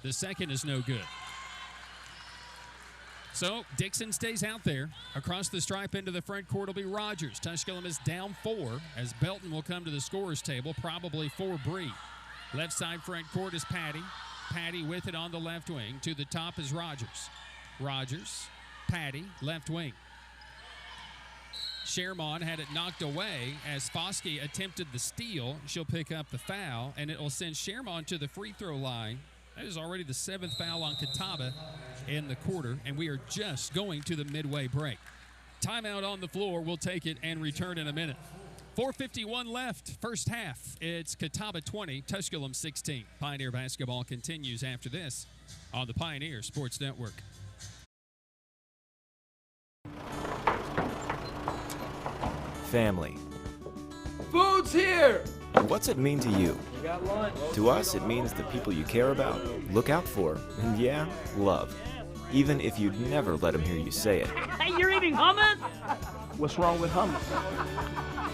The second is no good. So Dixon stays out there. Across the stripe into the front court will be Rogers. Tusculum is down 4 as Belton will come to the scorer's table, probably for Bree. Left side front court is Patty. Patty with it on the left wing. To the top is Rogers. Rogers, Patty, left wing. Sherman had it knocked away as Foskey attempted the steal. She'll pick up the foul, and it will send Sherman to the free throw line. That is already the 7th foul on Catawba in the quarter, and we are just going to the midway break. Timeout on the floor. We'll take it and return in a minute. 4:51 left, first half. It's Catawba 20, Tusculum 16. Pioneer basketball continues after this on the Pioneer Sports Network. Family. Food's here! What's it mean to you? We got lunch. To us, it means the people you care about, look out for, and yeah, love. Even if you'd never let them hear you say it. Hey, you're eating hummus? What's wrong with hummus?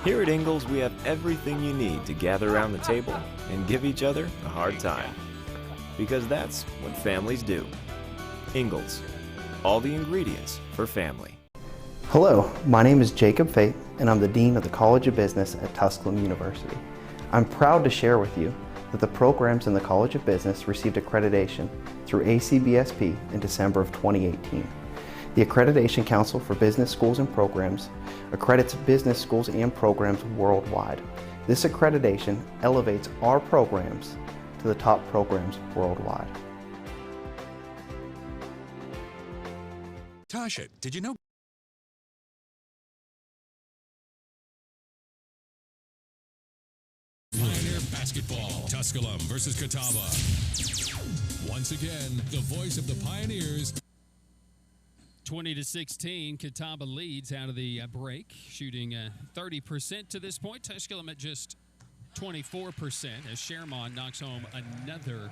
Here at Ingalls, we have everything you need to gather around the table and give each other a hard time. Because that's what families do. Ingalls. All the ingredients for family. Hello, my name is Jacob Fate, and I'm the Dean of the College of Business at Tusculum University. I'm proud to share with you that the programs in the College of Business received accreditation through ACBSP in December of 2018. The Accreditation Council for Business Schools and Programs accredits business schools and programs worldwide. This accreditation elevates our programs to the top programs worldwide. Tasha, did you know? Pioneer basketball. Tusculum versus Catawba. Once again, the voice of the Pioneers. 20-16, Catawba leads out of the break, shooting 30% to this point. Tusculum at just 24% as Sherman knocks home another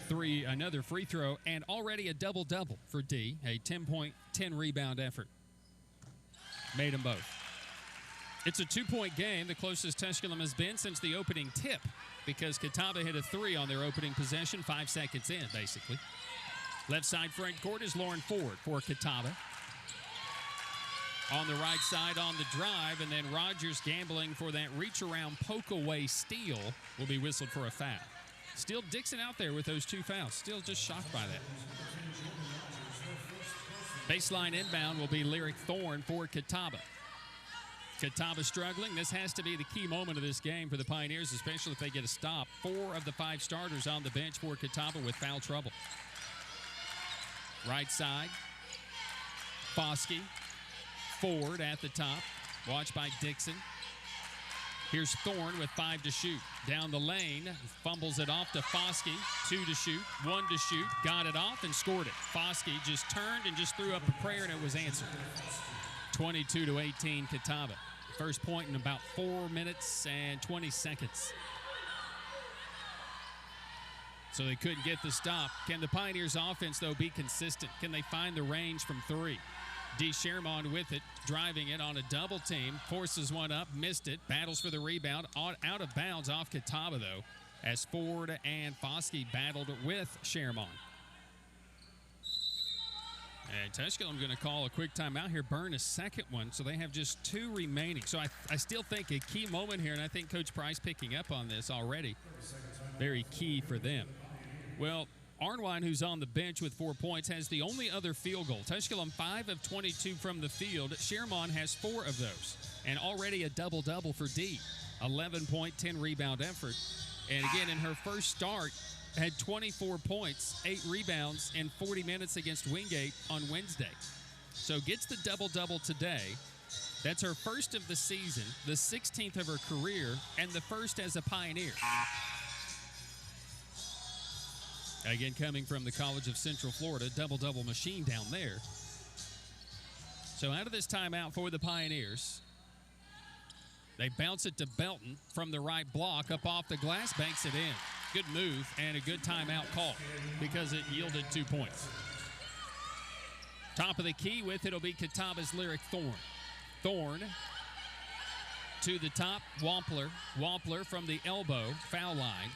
free throw, and already a double-double for D, a 10-point, 10-rebound effort. Made them both. It's a 2-point game, the closest Tusculum has been since the opening tip, because Catawba hit a 3 on their opening possession, 5 seconds in, basically. Left side front court is Lauren Ford for Catawba. On the right side on the drive, and then Rogers gambling for that reach-around poke-away steal will be whistled for a foul. Still Dixon out there with those 2 fouls. Still just shocked by that. Baseline inbound will be Lyric Thorne for Catawba. Catawba struggling. This has to be the key moment of this game for the Pioneers, especially if they get a stop. 4 of the 5 starters on the bench for Catawba with foul trouble. Right side, Foskey, Ford at the top, watched by Dixon. Here's Thorne with 5 to shoot. Down the lane, fumbles it off to Foskey. 2 to shoot, 1 to shoot, got it off and scored it. Foskey just turned and just threw up a prayer and it was answered. 22-18 Catawba. First point in about 4 minutes and 20 seconds. So they couldn't get the stop. Can the Pioneers offense, though, be consistent? Can they find the range from 3? D. Sherman with it, driving it on a double team, forces one up, missed it, battles for the rebound, out of bounds off Catawba, though, as Ford and Foskey battled with Sherman. And Tusculum going to call a quick timeout here, burn a second one, so they have just 2 remaining. So I still think a key moment here, and I think Coach Price picking up on this already, very key for them. Well, Arnwine, who's on the bench with 4 points, has the only other field goal. Tusculum 5 of 22 from the field. Sherman has 4 of those, and already a double-double for D. 11-point, 10-rebound effort. And again, in her first start, had 24 points, 8 rebounds in 40 minutes against Wingate on Wednesday. So gets the double-double today. That's her first of the season, the 16th of her career, and the first as a Pioneer. Again, coming from the College of Central Florida, double-double machine down there. So out of this timeout for the Pioneers, they bounce it to Belton from the right block, up off the glass, banks it in. Good move and a good timeout call because it yielded 2 points. Top of the key with it will be Catawba's Lyric Thorne. Thorne to the top, Wampler. Wampler from the elbow, foul line.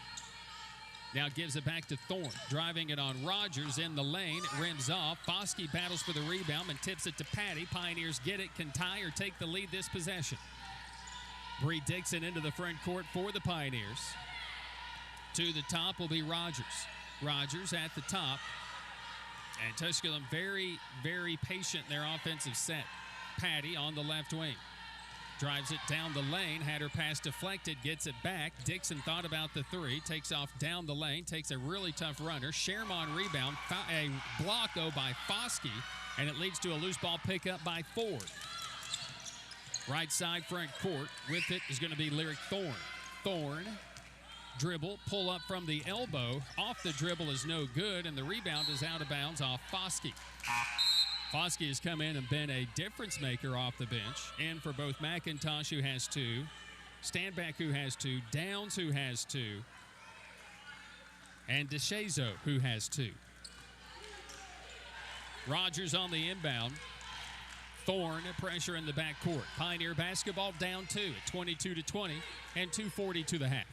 Now gives it back to Thorne. Driving it on Rogers in the lane. It rims off. Foskey battles for the rebound and tips it to Patty. Pioneers get it, can tie or take the lead this possession. Bree Dixon into the front court for the Pioneers. To the top will be Rogers. Rogers at the top. And Tusculum very, very patient in their offensive set. Patty on the left wing. Drives it down the lane, had her pass deflected, gets it back. Dixon thought about the three, takes off down the lane, takes a really tough runner. Sherman rebound, a block though by Foskey, and it leads to a loose ball pickup by Ford. Right side front court, with it is going to be Lyric Thorne. Thorne, dribble, pull up from the elbow. Off the dribble is no good, and the rebound is out of bounds off Foskey. Foskey has come in and been a difference maker off the bench. In for both McIntosh, who has 2, Standback, who has 2, Downs, who has 2, and DeShazo, who has 2. Rogers on the inbound. Thorne, pressure in the backcourt. Pioneer basketball down 2 at 22-20 and 2:40 to the half.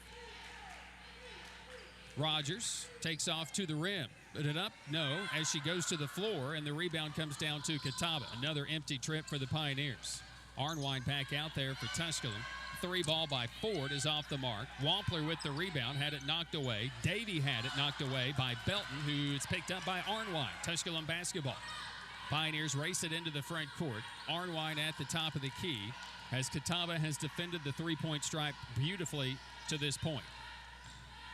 Rogers takes off to the rim. Put it up? No, as she goes to the floor, and the rebound comes down to Catawba. Another empty trip for the Pioneers. Arnwine back out there for Tusculum. 3 ball by Ford is off the mark. Wampler with the rebound, had it knocked away. Davey had it knocked away by Belton, who is picked up by Arnwine. Tusculum basketball. Pioneers race it into the front court. Arnwine at the top of the key, as Catawba has defended the three-point stripe beautifully to this point.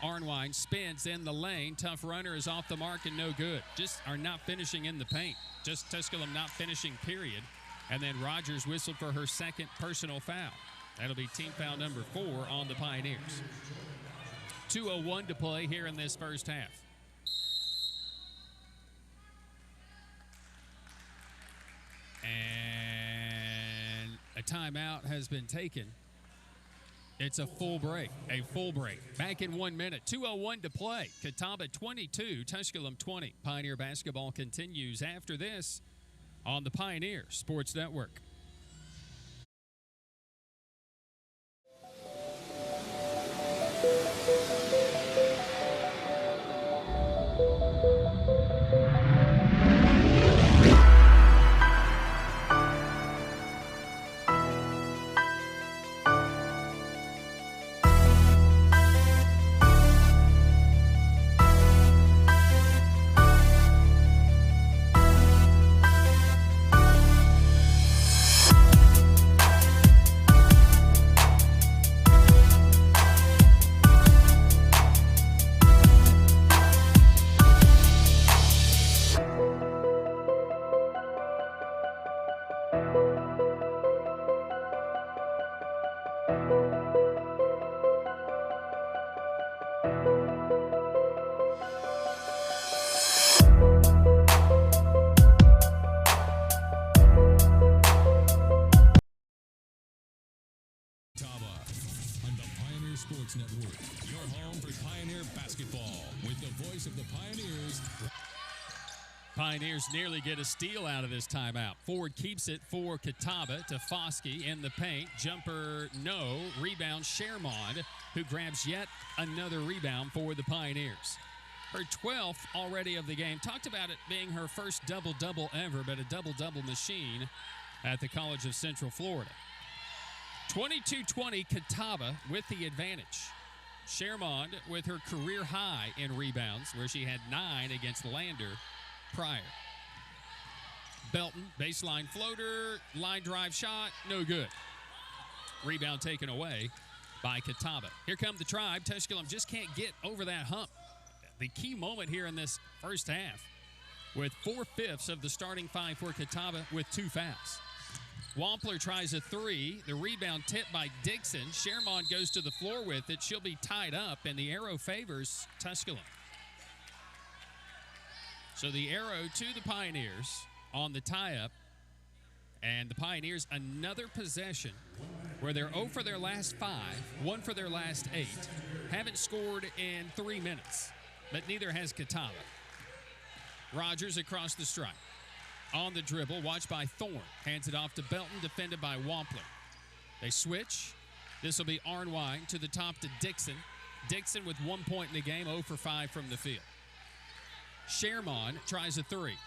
Arnwine spins in the lane. Tough runner is off the mark and no good. Just are not finishing in the paint. Just Tusculum not finishing, period. And then Rogers whistled for her second personal foul. That'll be team foul number 4 on the Pioneers. 2:01 to play here in this first half. And a timeout has been taken. It's a full break, Back in 1 minute. 2:01 to play. Catawba 22, Tusculum 20. Pioneer basketball continues after this on the Pioneer Sports Network. Sports Network, your home for Pioneer basketball, with the voice of the Pioneers. Pioneers nearly get a steal out of this timeout. Ford keeps it for Catawba to Foskey in the paint. Jumper, no. Rebound, Sherman, who grabs yet another rebound for the Pioneers. Her 12th already of the game. Talked about it being her first double-double ever, but a double-double machine at the College of Central Florida. 22-20, Catawba with the advantage. Sherman with her career high in rebounds, where she had 9 against Lander prior. Belton, baseline floater, line drive shot, no good. Rebound taken away by Catawba. Here come the Tribe. Tusculum just can't get over that hump. The key moment here in this first half, with 4/5 of the starting 5 for Catawba with 2 fouls. Wampler tries a three. The rebound tipped by Dixon. Shermont goes to the floor with it. She'll be tied up, and the arrow favors Tusculum. So the arrow to the Pioneers on the tie-up. And the Pioneers, another possession where they're 0 for their last 5, 1 for their last 8. Haven't scored in 3 minutes, but neither has Catawba. Rogers across the stripe. On the dribble, watched by Thorne. Hands it off to Belton, defended by Wampler. They switch. This will be Arnwine to the top to Dixon. Dixon with 1 point in the game, 0 for 5 from the field. Shermont tries a three.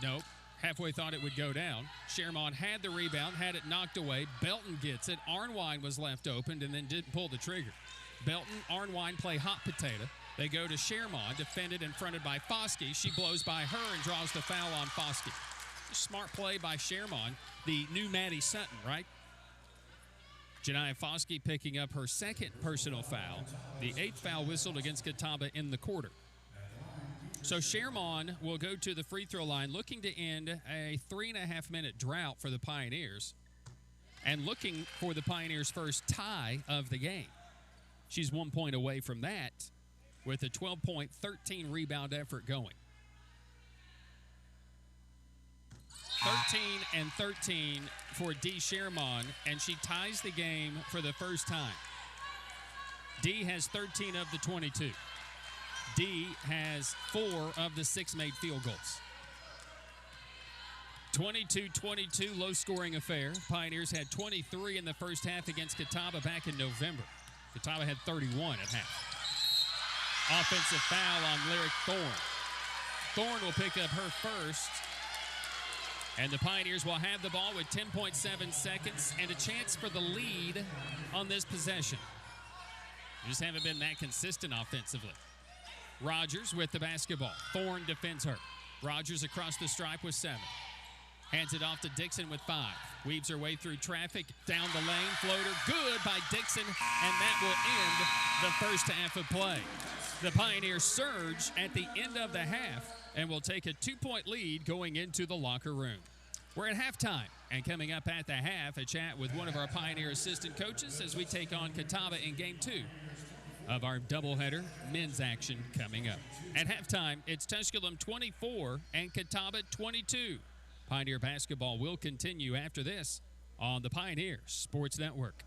Nope. Halfway thought it would go down. Shermont had the rebound, had it knocked away. Belton gets it. Arnwine was left open and then didn't pull the trigger. Belton, Arnwine play hot potato. They go to Shermont, defended and fronted by Foskey. She blows by her and draws the foul on Foskey. Smart play by Shermont, the new Maddie Sutton, right? Janiah Foskey picking up her second personal foul, the 8th foul whistled against Catawba in the quarter. So Shermont will go to the free throw line looking to end a 3.5-minute drought for the Pioneers and looking for the Pioneers' first tie of the game. She's 1 point away from that with a 12-point, 13-rebound effort going. 13 and 13 for Dee Shermont, and she ties the game for the first time. Dee has 13 of the 22. Dee has 4 of the 6 made field goals. 22-22, low-scoring affair. Pioneers had 23 in the first half against Catawba back in November. Catawba had 31 at half. Offensive foul on Lyric Thorne. Thorne will pick up her first. And the Pioneers will have the ball with 10.7 seconds and a chance for the lead on this possession. They just haven't been that consistent offensively. Rogers with the basketball. Thorne defends her. Rogers across the stripe with 7. Hands it off to Dixon with 5. Weaves her way through traffic, down the lane, floater, good by Dixon, and that will end the first half of play. The Pioneers surge at the end of the half and will take a 2-point lead going into the locker room. We're at halftime, and coming up at the half, a chat with one of our Pioneer assistant coaches as we take on Catawba in Game 2 of our doubleheader men's action coming up. At halftime, it's Tusculum 24 and Catawba 22. Pioneer basketball will continue after this on the Pioneer Sports Network.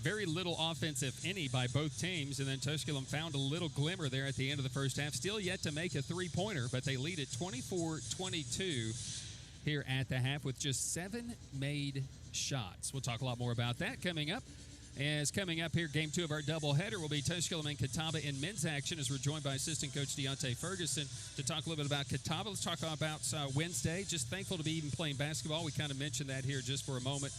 Very little offense, if any, by both teams, and then Tusculum found a little glimmer there at the end of the first half. Still yet to make a three-pointer, but they lead at 24-22 here at the half with just 7 made shots. We'll talk a lot more about that coming up. As coming up here, Game 2 of our doubleheader will be Tusculum and Catawba in men's action as we're joined by assistant coach Deontay Ferguson to talk a little bit about Catawba. Let's talk about Wednesday. Just thankful to be even playing basketball. We kind of mentioned that here just for a moment.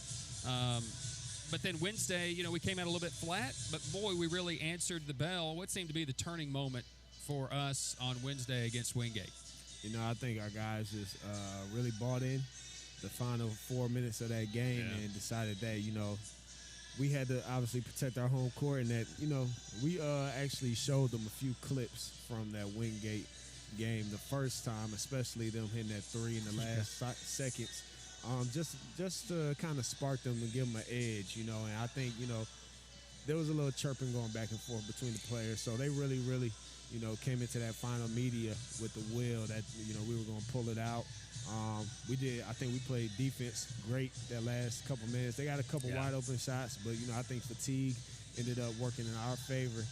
But then Wednesday, you know, we came out a little bit flat, but boy, we really answered the bell. What seemed to be the turning moment for us on Wednesday against Wingate? You know, I think our guys just really bought in the final 4 minutes of that game and decided that, you know, we had to obviously protect our home court, and that, you know, we actually showed them a few clips from that Wingate game the first time, especially them hitting that three in the last seconds. just to kind of spark them and give them an edge, you know. And I think, you know, there was a little chirping going back and forth between the players, so they really, you know, came into that final media with the will that, you know, we were going to pull it out. I think we played defense great that last couple minutes. They got a couple wide open shots, but, you know, I think fatigue ended up working in our favor,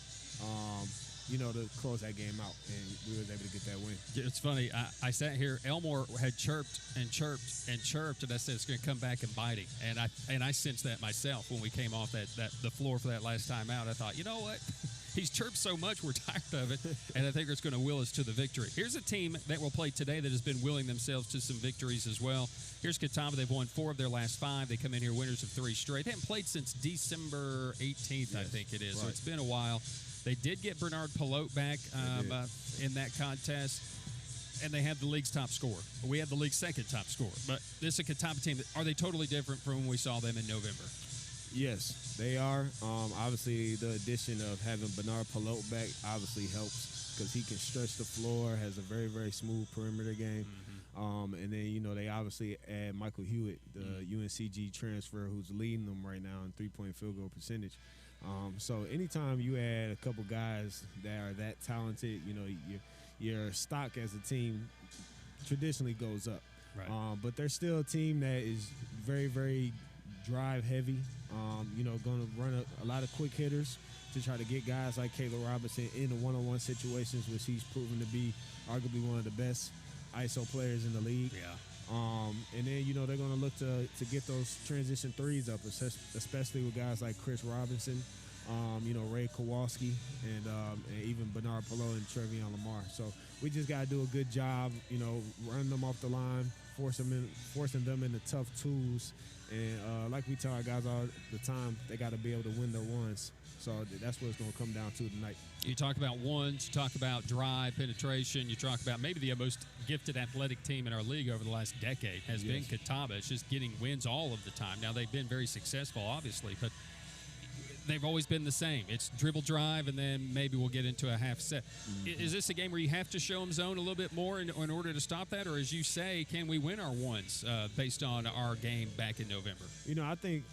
you know, to close that game out, and we were able to get that win. It's funny. I sat here. Elmore had chirped and chirped and chirped, and I said it's going to come back and bite him. And I sensed that myself when we came off the floor for that last time out. I thought, you know what? He's chirped so much, we're tired of it, and I think it's going to will us to the victory. Here's a team that will play today that has been willing themselves to some victories as well. Here's Catawba. They've won 4 of their last 5. They come in here winners of 3 straight. They haven't played since December 18th, I think it is, so it's been a while. They did get Bernard Pelote back in that contest, and they have the league's top scorer. We have the league's second top scorer. But this is a Catawba team. Are they totally different from when we saw them in November? Yes, they are. Obviously, the addition of having Bernard Pelote back obviously helps because he can stretch the floor, has a very, very smooth perimeter game. And then, you know, they obviously add Michael Hewitt, the UNCG transfer, who's leading them right now in three-point field goal percentage. So anytime you add a couple guys that are that talented, you know, your stock as a team traditionally goes up. Right. But they're still a team that is very, very drive heavy. You know, going to run a lot of quick hitters to try to get guys like Caleb Robinson into one-on-one situations, which he's proven to be arguably one of the best ISO players in the league. Yeah. And then, you know, they're going to look to get those transition threes up, especially with guys like Chris Robinson, you know, Ray Kowalski, and even Bernard Pelote and Trevion Lamar. So we just got to do a good job, you know, running them off the line, forcing them into tough twos. And like we tell our guys all the time, they got to be able to win their ones. So that's what it's going to come down to tonight. You talk about ones, you talk about drive, penetration, you talk about maybe the most gifted athletic team in our league over the last decade has been Catawba. It's just getting wins all of the time. Now, they've been very successful, obviously, but they've always been the same. It's dribble drive, and then maybe we'll get into a half set. Is this a game where you have to show them zone a little bit more in order to stop that? Or, as you say, can we win our ones based on our game back in November? You know, I think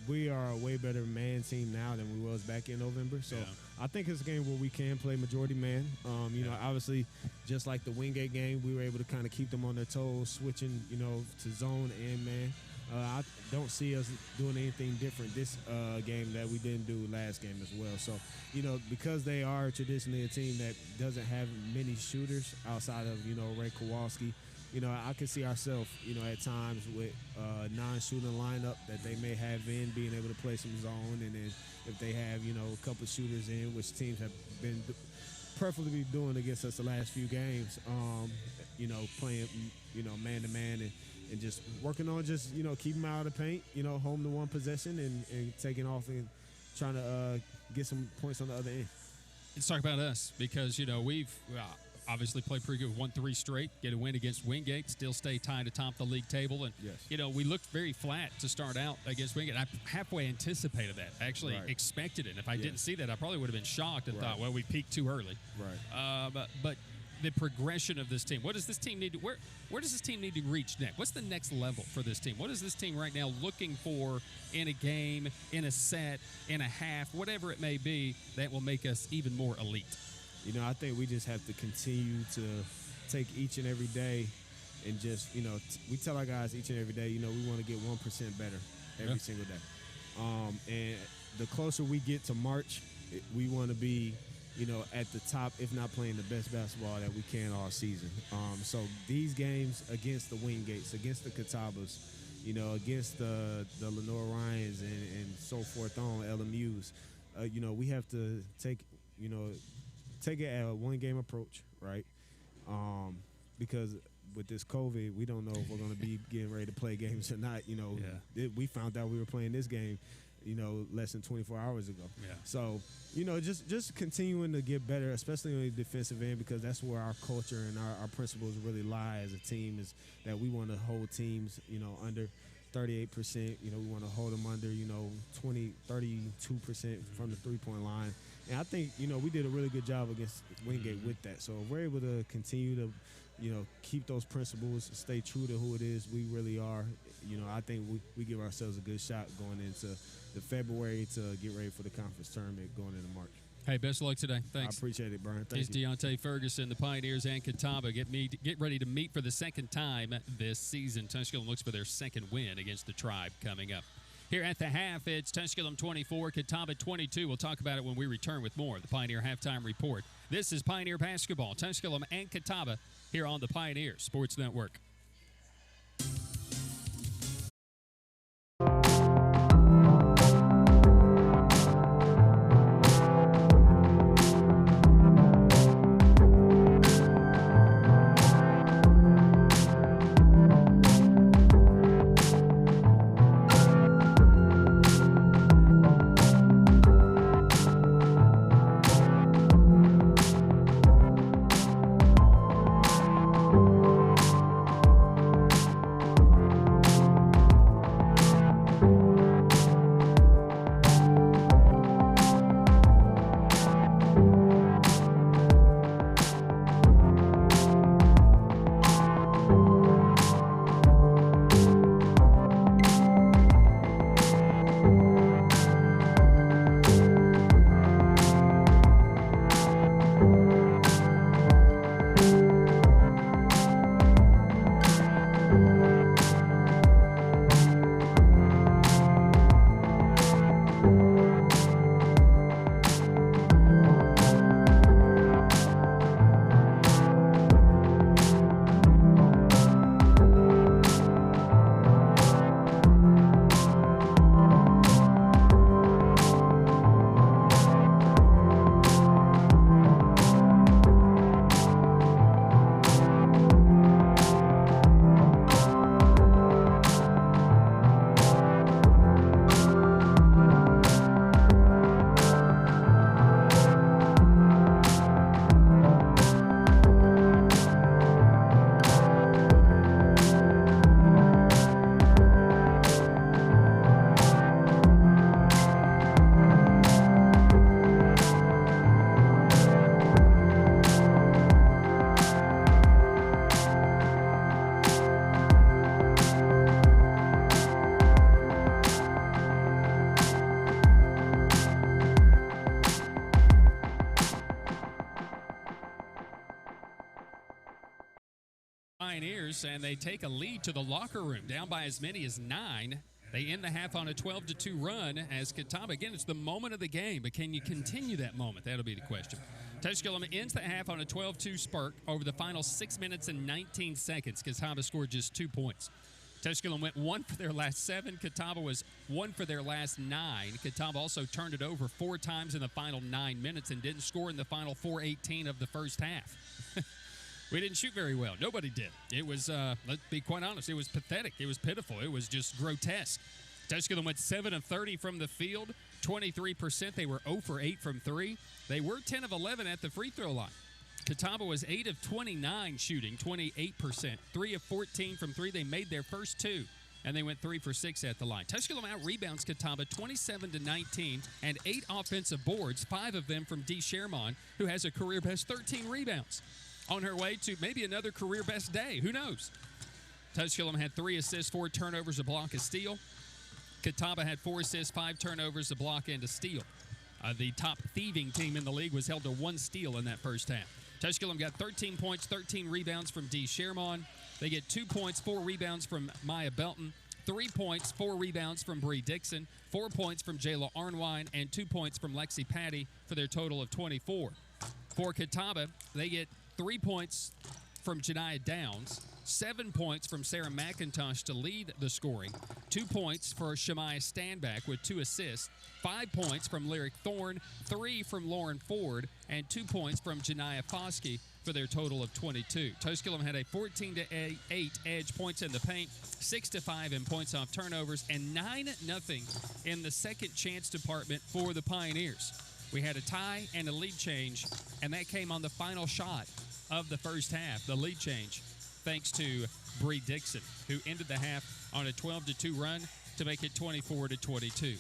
we are a way better man team now than we was back in November. So I think it's a game where we can play majority man. You know, obviously, just like the Wingate game, we were able to kind of keep them on their toes, switching, you know, to zone and man. I don't see us doing anything different this game that we didn't do last game as well. So, you know, because they are traditionally a team that doesn't have many shooters outside of, you know, Ray Kowalski, you know, I can see ourselves, you know, at times with non-shooting lineup that they may have in, being able to play some zone. And then if they have, you know, a couple shooters in, which teams have been perfectly doing against us the last few games, you know, playing, you know, man-to-man and just working on just, you know, keeping them out of the paint, you know, home to one possession and taking off and trying to get some points on the other end. Let's talk about us because, you know, we've obviously played pretty good. 1-3 straight, get a win against Wingate, still stay tied atop the league table. And, you know, we looked very flat to start out against Wingate. I halfway anticipated that. I actually expected it. If I didn't see that, I probably would have been shocked and thought, well, we peaked too early. But the progression of this team, what does this team need to, where does this team need to reach next? What's the next level for this team? What is this team right now looking for in a game, in a set, in a half, whatever it may be, that will make us even more elite? You know, I think we just have to continue to take each and every day and just, you know, we tell our guys each and every day, you know, we want to get 1% better every single day. And the closer we get to March, we want to be, you know, at the top, if not playing the best basketball that we can all season. So these games against the Wingates, against the Catawbas, you know, against the Lenore Ryans and so forth on, LMUs, you know, we have to take it at a one-game approach, right? Because with this COVID, we don't know if we're going to be getting ready to play games or not. You know, we found out we were playing this game, you know, less than 24 hours ago. So, you know, just continuing to get better, especially on the defensive end, because that's where our culture and our principles really lie as a team, is that we want to hold teams, you know, under 38%. You know, we want to hold them under, you know, 32% from the three-point line. And I think, you know, we did a really good job against Wingate with that. So if we're able to continue to, you know, keep those principles, stay true to who it is we really are, I think we give ourselves a good shot going into the February to get ready for the conference tournament going into March. Hey, best of luck today. Thanks. I appreciate it, Brian. He's Thank you. Deontay Ferguson, the Pioneers and Catawba get ready to meet for the second time this season. Tusculum looks for their second win against the Tribe coming up. Here at the half, it's Tusculum 24, Catawba 22. We'll talk about it when we return with more of the Pioneer Halftime Report. This is Pioneer Basketball, Tusculum and Catawba here on the Pioneer Sports Network. Pioneers, and they take a lead to the locker room, down by as many as 9. They end the half on a 12-2 run as Catawba. Again, it's the moment of the game, but can you continue that moment? That'll be the question. Tusculum ends the half on a 12-2 spurt over the final 6 minutes and 19 seconds. Catawba scored just 2 points. Tusculum went 1 for their last 7. Catawba was 1 for their last 9. Catawba also turned it over 4 times in the final 9 minutes and didn't score in the final 4:18 of the first half. We didn't shoot very well. Nobody did. It was, let's be quite honest, it was pathetic. It was pitiful. It was just grotesque. Tusculum went 7 of 30 from the field, 23%. They were 0 for 8 from 3. They were 10 of 11 at the free throw line. Catawba was 8 of 29 shooting, 28%. 3 of 14 from 3. They made their first 2, and they went 3 for 6 at the line. Tusculum out-rebounds Catawba 27-19 and 8 offensive boards, 5 of them from D. Sherman, who has a career-best 13 rebounds. On her way to maybe another career-best day. Who knows? Tusculum had 3 assists, 4 turnovers, a block, a steal. Catawba had 4 assists, 5 turnovers, a block, and a steal. The top thieving team in the league was held to 1 steal in that first half. Tusculum got 13 points, 13 rebounds from D. Sherman. They get 2 points, 4 rebounds from Maya Belton, 3 points, 4 rebounds from Bree Dixon, 4 points from Jayla Arnwine, and 2 points from Lexi Patty for their total of 24. For Catawba, they get 3 points from Janiah Downs, 7 points from Sarah McIntosh to lead the scoring, 2 points for Shemaiah Standback with 2 assists, 5 points from Lyric Thorne, 3 from Lauren Ford, and 2 points from Janiah Foskey for their total of 22. Tusculum had a 14-8 edge, points in the paint, 6-5 in points off turnovers, and 9-0 in the second chance department for the Pioneers. We had a tie and a lead change, and that came on the final shot of the first half, the lead change, thanks to Bree Dixon, who ended the half on a 12-2 run to make it 24-22.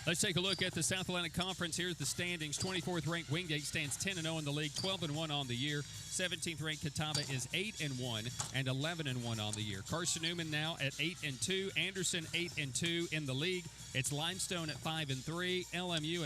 Let's take a look at the South Atlantic Conference. Here's the standings. 24th ranked Wingate stands 10-0 in the league, 12-1 on the year. 17th ranked Catawba is 8-1 and 11-1 on the year. Carson Newman now at 8-2. Anderson 8-2 in the league. It's Limestone at 5-3. LMU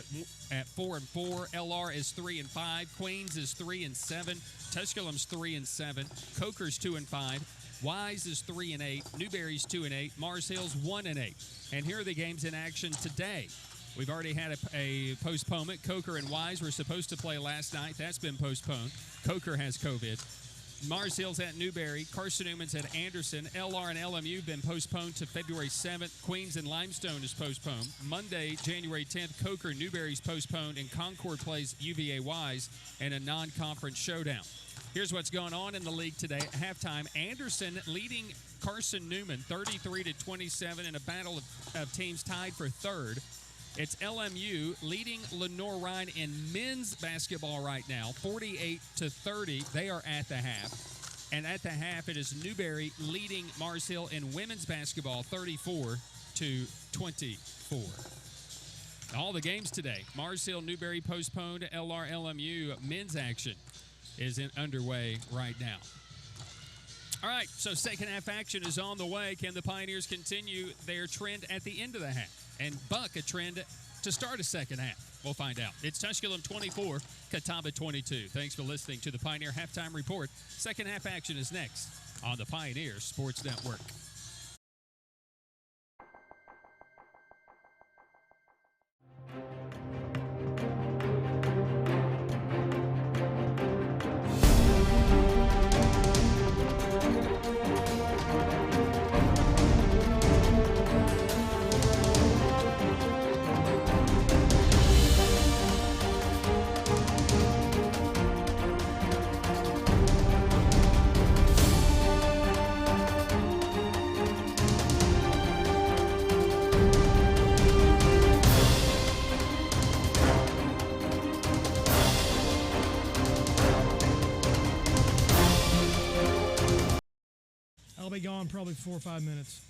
at 4-4. LR is 3-5. Queens is 3-7. Tusculum's 3-7. Coker's 2-5. Wise is 3-8. Newberry's 2-8. Mars Hill's 1-8. And here are the games in action today. We've already had a postponement. Coker and Wise were supposed to play last night. That's been postponed. Coker has COVID. Mars Hill's at Newberry. Carson Newman's at Anderson. LR and LMU have been postponed to February 7th. Queens and Limestone is postponed. Monday, January 10th, Coker and Newberry's postponed, and Concord plays UVA Wise in a non-conference showdown. Here's what's going on in the league today. At halftime, Anderson leading Carson Newman 33-27 in a battle of teams tied for third. It's LMU leading Lenore-Rhine in men's basketball right now, 48-30. They are at the half. And at the half, it is Newberry leading Mars Hill in women's basketball, 34-24. All the games today. Mars Hill, Newberry postponed. LR, LMU men's action is underway right now. All right, so second half action is on the way. Can the Pioneers continue their trend at the end of the half and buck a trend to start a second half? We'll find out. It's Tusculum 24, Catawba 22. Thanks for listening to the Pioneer Halftime Report. Second half action is next on the Pioneer Sports Network. I'll be gone probably 4 or 5 minutes.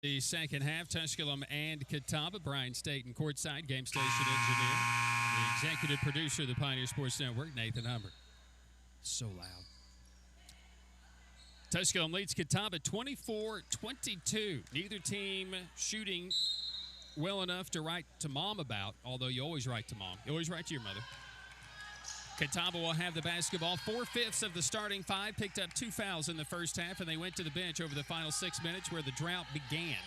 The second half, Tusculum and Catawba. Brian Staten, courtside, game station engineer. The executive producer of the Pioneer Sports Network, Nathan Humber. So loud. Tusculum leads Catawba 24-22. Neither team shooting well enough to write to mom about, although you always write to mom. You always write to your mother. Catawba will have the basketball. 4/5 of the starting five picked up 2 fouls in the first half, and they went to the bench over the final 6 minutes where the drought began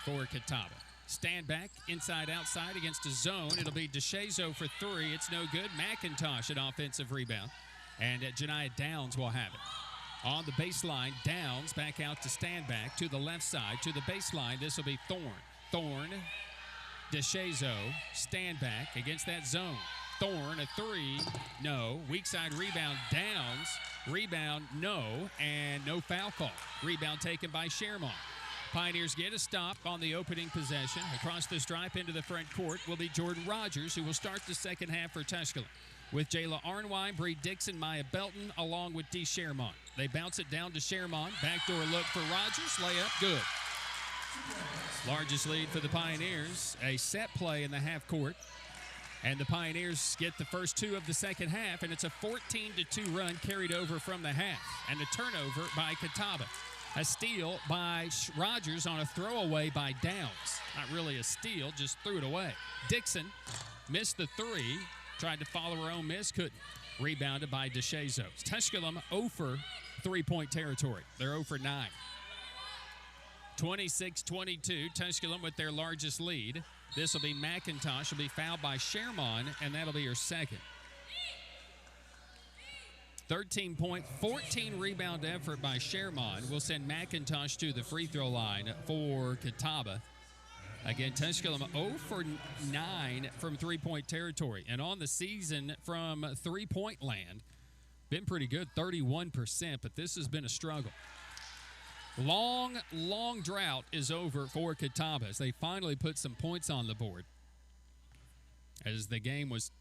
for Catawba. Stand back, inside, outside against a zone. It'll be DeShazo for 3. It's no good. McIntosh an offensive rebound, and Janiah Downs will have it. On the baseline, Downs back out to stand back to the left side to the baseline. This will be Thorne. Thorne, DeShazo, stand back against that zone. Thorne, a 3, no. Weak side rebound, Downs, rebound, no, and no foul call. Rebound taken by Shermont. Pioneers get a stop on the opening possession. Across the stripe into the front court will be Jordan Rogers, who will start the second half for Tusculum, with Jayla Arnwine, Bree Dixon, Maya Belton, along with D. Shermont. They bounce it down to Shermont. Backdoor look for Rogers. Layup, good. Largest lead for the Pioneers. A set play in the half court. And the Pioneers get the first 2 of the second half, and it's a 14-2 run carried over from the half. And a turnover by Catawba. A steal by Rogers on a throwaway by Downs. Not really a steal, just threw it away. Dixon missed the 3. Tried to follow her own miss, couldn't. Rebounded by DeShazo. Tusculum 0 for three-point territory. They're 0 for 9. 26-22, Tusculum with their largest lead. This will be McIntosh. Will be fouled by Shermont, and that'll be her second. 13-point, 14-rebound effort by Shermont will send McIntosh to the free throw line for Catawba. Again, Tusculum 0 for 9 from three-point territory. And on the season from three-point land, been pretty good, 31%, but this has been a struggle. Long drought is over for Catawba as they finally put some points on the board. As the game was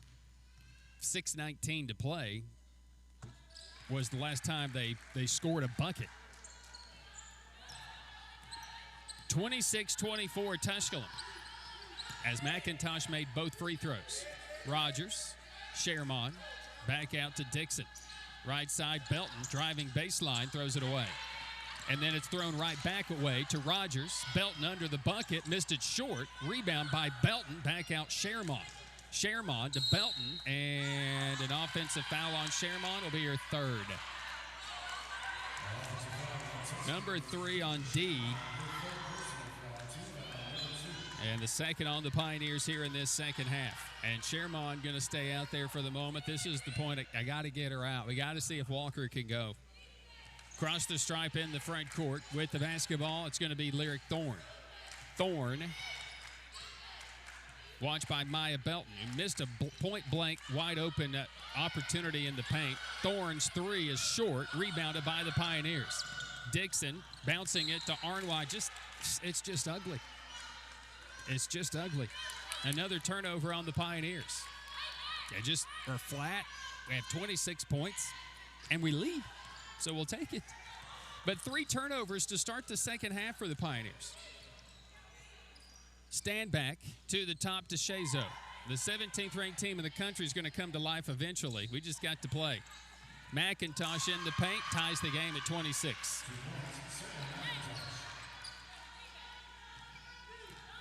6:19 to play, was the last time they scored a bucket. 26-24 Tusculum as McIntosh made both free throws. Rogers, Sherman, back out to Dixon. Right side, Belton, driving baseline, throws it away. And then it's thrown right back away to Rogers. Belton under the bucket, missed it short. Rebound by Belton, back out Sherman. Sherman to Belton, and an offensive foul on Sherman will be her third. Number 3 on D. And the second on the Pioneers here in this second half. And Sherman going to stay out there for the moment. This is the point. I got to get her out. We got to see if Walker can go. Across the stripe in the front court with the basketball, it's going to be Lyric Thorne. Thorne, watched by Maya Belton, who missed a point-blank, wide-open opportunity in the paint. Thorne's three is short, rebounded by the Pioneers. Dixon bouncing it to Arnwine. It's just ugly. It's just ugly. Another turnover on the Pioneers. They just are flat. We have 26 points, and we lead. So we'll take it. But 3 turnovers to start the second half for the Pioneers. Stand back to the top to Shazo. The 17th ranked team in the country is going to come to life eventually. We just got to play. McIntosh in the paint, ties the game at 26.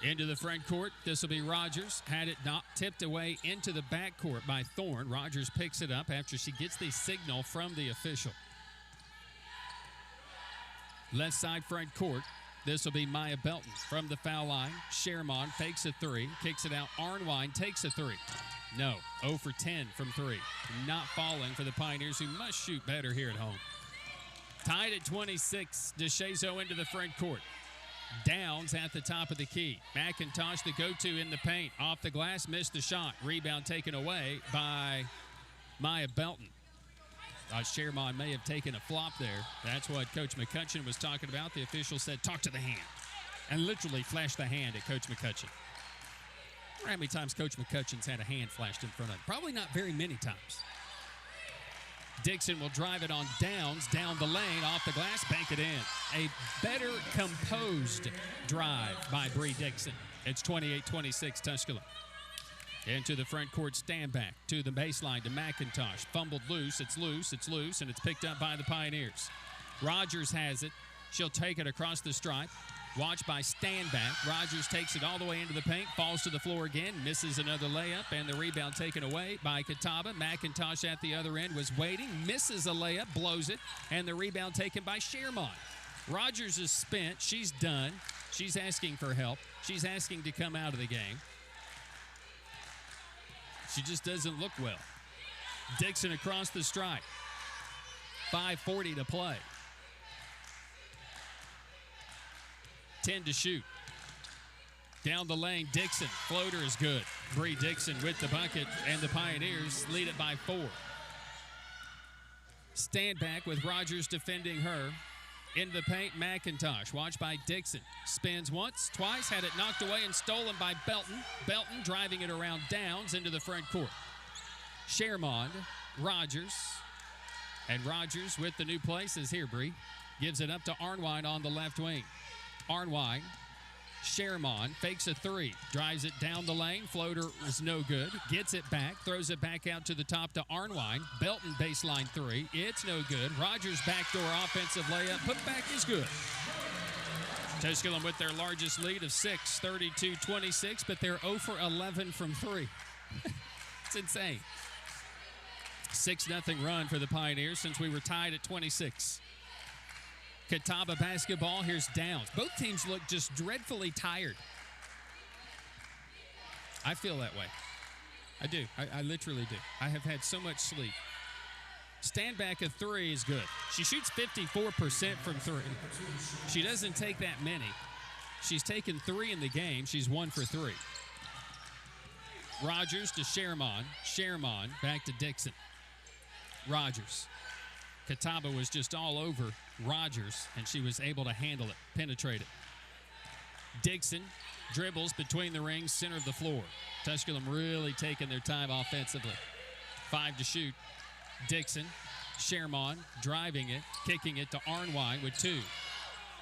Into the front court, this will be Rogers. Had it not tipped away into the backcourt by Thorne. Rogers picks it up after she gets the signal from the official. Left side front court, this will be Maya Belton from the foul line. Sherman fakes a three, kicks it out. Arnwine takes a three. No, 0 for 10 from three. Not falling for the Pioneers, who must shoot better here at home. Tied at 26, DeShazo into the front court. Downs at the top of the key. McIntosh, the go-to in the paint. Off the glass, missed the shot. Rebound taken away by Maya Belton. Sherman may have taken a flop there. That's what Coach McCutcheon was talking about. The official said, talk to the hand. And literally flashed the hand at Coach McCutcheon. I wonder how many times Coach McCutcheon's had a hand flashed in front of him. Probably not very many times. Dixon will drive it on Downs, down the lane, off the glass, bank it in. A better composed drive by Bree Dixon. It's 28-26 Tusculum. Into the front court, stand back to the baseline to McIntosh. Fumbled loose, it's loose, and it's picked up by the Pioneers. Rogers has it. She'll take it across the stripe. Watched by Standback. Rogers takes it all the way into the paint, falls to the floor again, misses another layup, and the rebound taken away by Catawba. McIntosh at the other end was waiting, misses a layup, blows it, and the rebound taken by Sherman. Rogers is spent. She's done. She's asking for help. She's asking to come out of the game. She just doesn't look well. Dixon across the stripe. 5:40 to play. 10 to shoot. Down the lane, Dixon. Floater is good. Bree Dixon with the bucket, and the Pioneers lead it by 4. Stand back with Rogers defending her. Into the paint, McIntosh, watched by Dixon. Spins once, twice, had it knocked away and stolen by Belton. Belton driving it around Downs into the front court. Sherman, Rogers, and Rogers with the new place is here, Bree. Gives it up to Arnwine on the left wing. Arnwine, Sherman fakes a three, drives it down the lane. Floater is no good. Gets it back, throws it back out to the top to Arnwine. Belton baseline three. It's no good. Rogers backdoor offensive layup. Put back is good. Tusculum with their largest lead of 6, 32-26, but they're 0 for 11 from 3. It's insane. 6-0 run for the Pioneers since we were tied at 26. Catawba basketball, here's Downs. Both teams look just dreadfully tired. I feel that way. I do. I literally do. I have had so much sleep. Stand back a three is good. She shoots 54% from three. She doesn't take that many. She's taken 3 in the game. She's 1 for 3. Rogers to Sherman. Sherman back to Dixon. Rogers. Catawba was just all over Rogers, and she was able to handle it, penetrate it. Dixon dribbles between the rings, center of the floor. Tusculum really taking their time offensively. 5 to shoot. Dixon, Sherman driving it, kicking it to Arnwine with 2.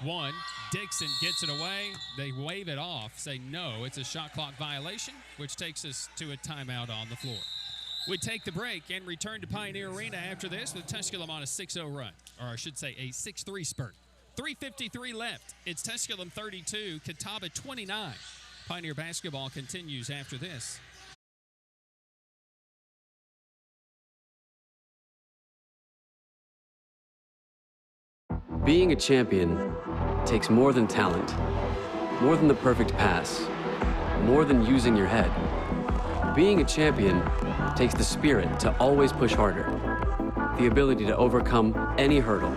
1, Dixon gets it away. They wave it off, say no, it's a shot clock violation, which takes us to a timeout on the floor. We take the break and return to Pioneer Arena after this with Tusculum on a 6-0 run, or I should say a 6-3 spurt. 3:53 left. It's Tusculum 32, Catawba 29. Pioneer basketball continues after this. Being a champion takes more than talent, more than the perfect pass, more than using your head. Being a champion takes the spirit to always push harder, the ability to overcome any hurdle,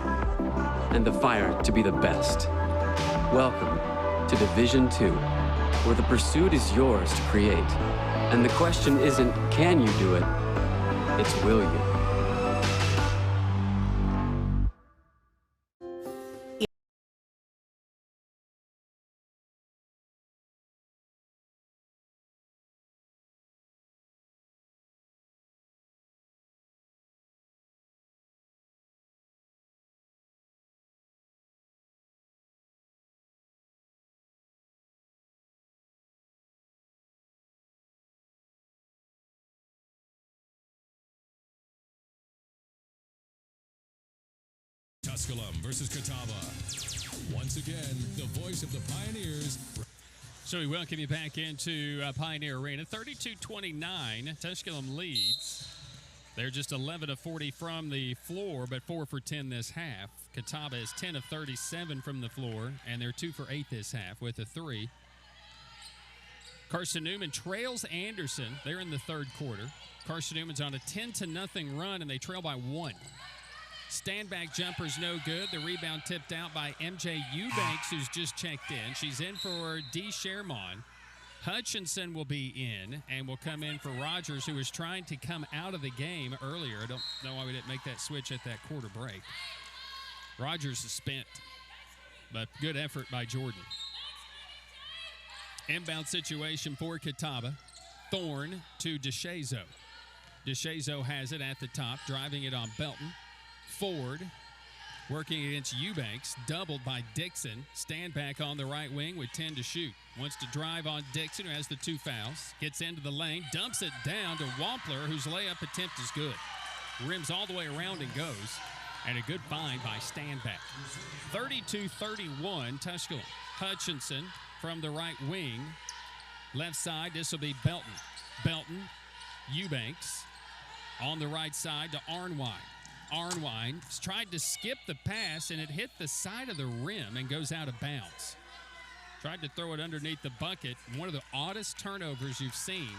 and the fire to be the best. Welcome to Division 2, where the pursuit is yours to create. And the question isn't, can you do it? It's, will you? Tusculum versus Catawba. Once again, the voice of the Pioneers. So we welcome you back into Pioneer Arena. 32-29, Tusculum leads. They're just 11 of 40 from the floor, but 4 for 10 this half. Catawba is 10 of 37 from the floor, and they're 2 for 8 this half with a 3. Carson Newman trails Anderson. They're in the third quarter. Carson Newman's on a 10-0 run, and they trail by 1. Stand-back jumper's no good. The rebound tipped out by MJ Eubanks, who's just checked in. She's in for D. Sherman. Hutchinson will be in and will come in for Rogers, who was trying to come out of the game earlier. I don't know why we didn't make that switch at that quarter break. Rogers is spent, but good effort by Jordan. Inbound situation for Catawba. Thorne to DeShazo. DeShazo has it at the top, driving it on Belton. Ford working against Eubanks, doubled by Dixon. Stand back on the right wing with 10 to shoot. Wants to drive on Dixon, who has the 2 fouls. Gets into the lane, dumps it down to Wampler, whose layup attempt is good. Rims all the way around and goes. And a good find by Standback. 32-31, Tusculum. Hutchinson from the right wing. Left side, this will be Belton. Belton, Eubanks on the right side to Arnwine. Arnwine tried to skip the pass, and it hit the side of the rim and goes out of bounds. Tried to throw it underneath the bucket. One of the oddest turnovers you've seen,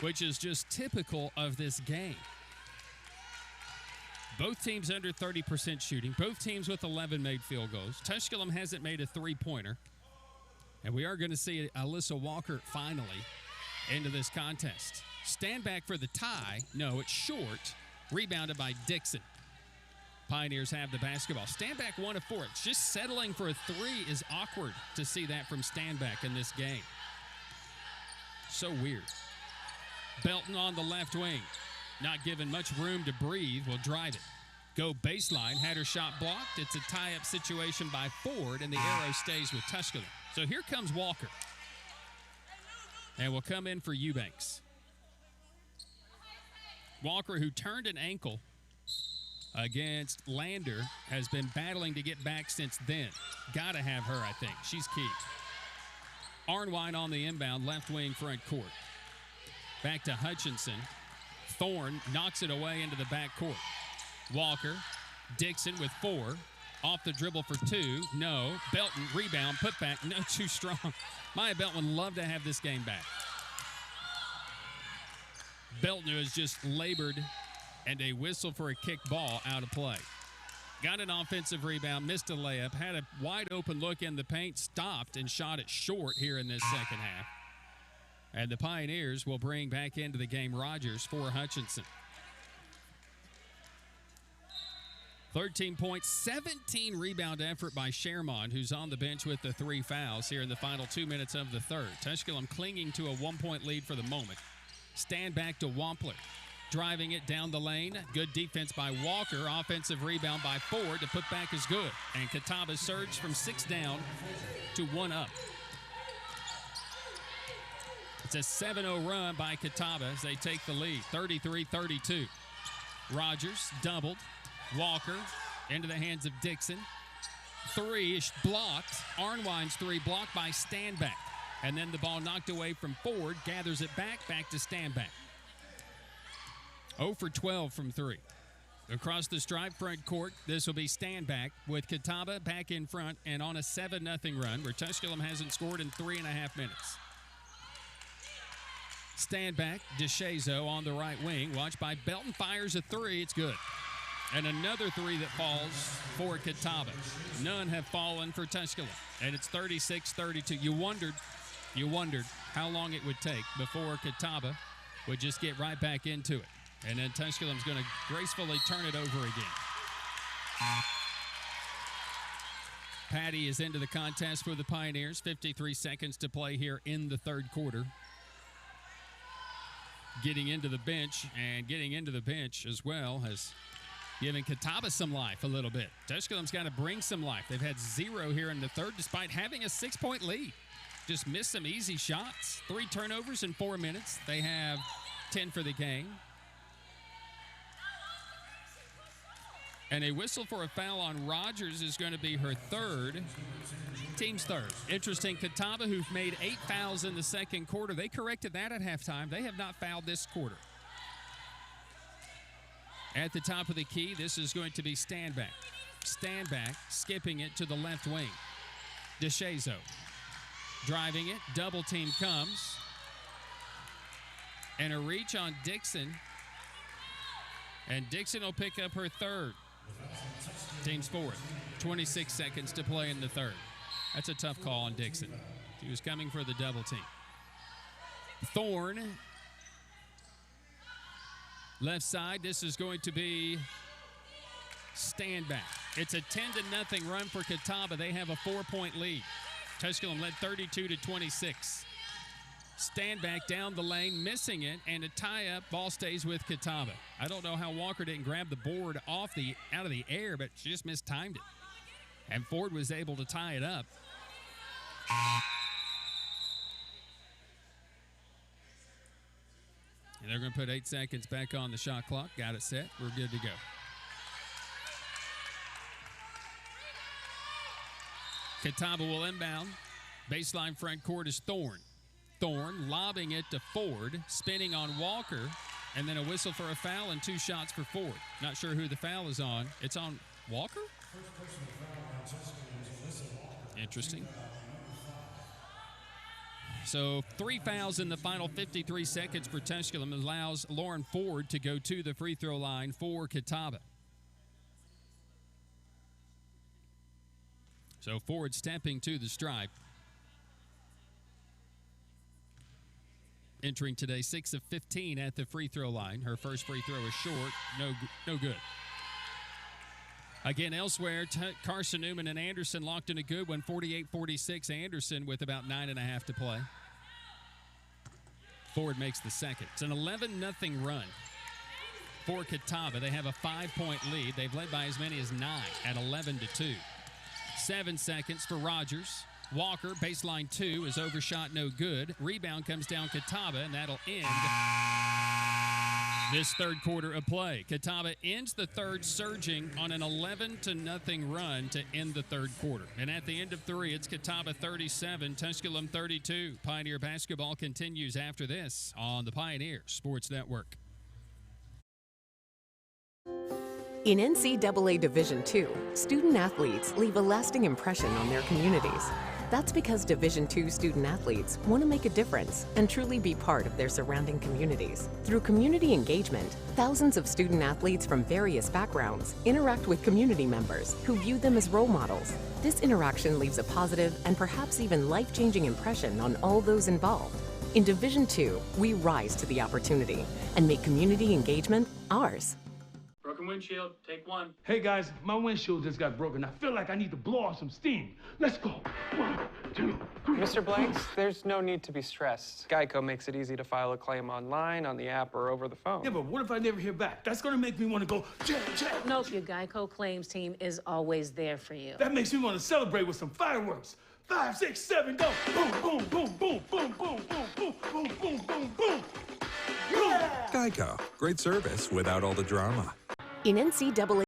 which is just typical of this game. Both teams under 30% shooting. Both teams with 11 made field goals. Tusculum hasn't made a three-pointer. And we are going to see Alyssa Walker finally into this contest. Stand back for the tie. No, it's short. Rebounded by Dixon. Pioneers have the basketball. Stand back 1 of 4. It's just settling for a 3 is awkward to see that from Standback in this game. So weird. Belton on the left wing. Not given much room to breathe. Will drive it. Go baseline. Had her shot blocked. It's a tie-up situation by Ford, and the arrow stays with Tusculum. So here comes Walker. And will come in for Eubanks. Walker, who turned an ankle against Lander, has been battling to get back since then. Got to have her, I think. She's key. Arnwine on the inbound, left wing front court. Back to Hutchinson. Thorne knocks it away into the back court. Walker, Dixon with 4. Off the dribble for 2. No. Belton, rebound, put back. No, too strong. Maya Belton would love to have this game back. Belton has just labored, and a whistle for a kick ball out of play. Got an offensive rebound, missed a layup, had a wide open look in the paint, stopped and shot it short here in this second half. And the Pioneers will bring back into the game Rogers for Hutchinson. 13 points, 17 rebound effort by Sherman, who's on the bench with the 3 fouls here in the final 2 minutes of the third. Tusculum clinging to a 1-point lead for the moment. Stand back to Wampler. Driving it down the lane. Good defense by Walker. Offensive rebound by Ford. The putback is good. And Catawba surged from 6 down to 1 up. It's a 7-0 run by Catawba as they take the lead, 33-32. Rogers doubled. Walker into the hands of Dixon. 3 is blocked. Arnwine's 3 blocked by Standback. And then the ball knocked away from Ford. Gathers it back to Standback. 0 for 12 from 3. Across the stripe front court, this will be Standback with Catawba back in front and on a 7-0 run where Tusculum hasn't scored in 3.5 minutes. Standback, DeShazo on the right wing. Watched by Belton, fires a 3. It's good. And another 3 that falls for Catawba. None have fallen for Tusculum. And it's 36-32. You wondered how long it would take before Catawba would just get right back into it. And then Tusculum's going to gracefully turn it over again. Patty is into the contest for the Pioneers. 53 seconds to play here in the third quarter. Getting into the bench as well has given Catawba some life a little bit. Tusculum's got to bring some life. They've had 0 here in the third despite having a 6-point lead. Just missed some easy shots. 3 turnovers in 4 minutes. They have 10 for the game. And a whistle for a foul on Rogers is going to be her third. Team's third. Interesting, Catawba, who've made 8 fouls in the second quarter, they corrected that at halftime. They have not fouled this quarter. At the top of the key, this is going to be Standback. Standback, skipping it to the left wing. DeShazo driving it. Double team comes. And a reach on Dixon. And Dixon will pick up her third. Team's fourth. 26 seconds to play in the third. That's a tough call on Dixon. She was coming for the double team. Thorne. Left side, this is going to be Standback. It's a 10-0 run for Catawba. They have a 4-point lead. Tusculum led 32-26. Standback down the lane, missing it, and a tie-up. Ball stays with Catawba. I don't know how Walker didn't grab the board out of the air, but she just mistimed it. And Ford was able to tie it up. And they're going to put 8 seconds back on the shot clock. Got it set. We're good to go. Catawba will inbound. Baseline front court is Thorne. Thorne lobbing it to Ford, spinning on Walker, and then a whistle for a foul and 2 shots for Ford. Not sure who the foul is on. It's on Walker? Interesting. So 3 fouls in the final 53 seconds for Tusculum allows Lauren Ford to go to the free throw line for Catawba. So Ford stepping to the stripe. Entering today 6 of 15 at the free throw line. Her first free throw is short. No good. Again, elsewhere, Carson Newman and Anderson locked in a good one, 48-46. Anderson with about 9.5 to play. Ford makes the second. It's an 11-0 run for Catawba. They have a 5-point lead. They've led by as many as 9 at 11-2. 7 seconds for Rogers. Walker, baseline 2, is overshot, no good. Rebound comes down Catawba, and that'll end this third quarter of play. Catawba ends the third surging on an 11-0 run to end the third quarter. And at the end of 3, it's Catawba 37, Tusculum 32. Pioneer basketball continues after this on the Pioneer Sports Network. In NCAA Division II, student athletes leave a lasting impression on their communities. That's because Division II student athletes want to make a difference and truly be part of their surrounding communities. Through community engagement, thousands of student athletes from various backgrounds interact with community members who view them as role models. This interaction leaves a positive and perhaps even life-changing impression on all those involved. In Division II, we rise to the opportunity and make community engagement ours. Bro, come windshield. Take one. Hey guys, my windshield just got broken. I feel like I need to blow off some steam. Let's go. 1, 2, 3. Mr. Blanks, there's no need to be stressed. Geico makes it easy to file a claim online, on the app, or over the phone. Yeah, but what if I never hear back? That's gonna make me want to go, check, check. Nope, your Geico claims team is always there for you. That makes me want to celebrate with some fireworks. 5, 6, 7, go. Boom, boom, boom, boom, boom, boom, boom, boom, boom, boom, boom, boom. Yeah! Geico. Great service without all the drama. In NCAA.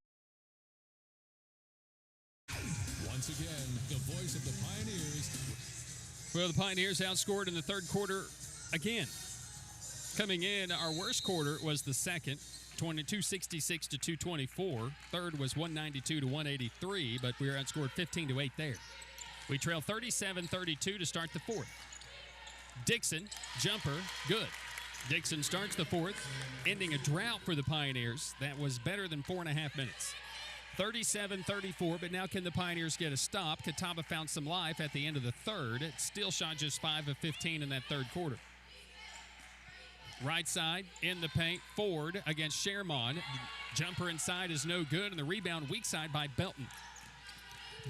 Once again, the voice of the Pioneers. Well, the Pioneers outscored in the third quarter again. Coming in, our worst quarter was the second, 266 to 224. Third was 192 to 183, but we were outscored 15-8 there. We trailed 37-32 to start the fourth. Dixon, jumper, good. Dixon starts the fourth, ending a drought for the Pioneers. That was better than 4.5 minutes. 37-34, but now can the Pioneers get a stop? Catawba found some life at the end of the third. It still shot just 5 of 15 in that third quarter. Right side, in the paint, Ford against Sherman. Jumper inside is no good, and the rebound weak side by Belton.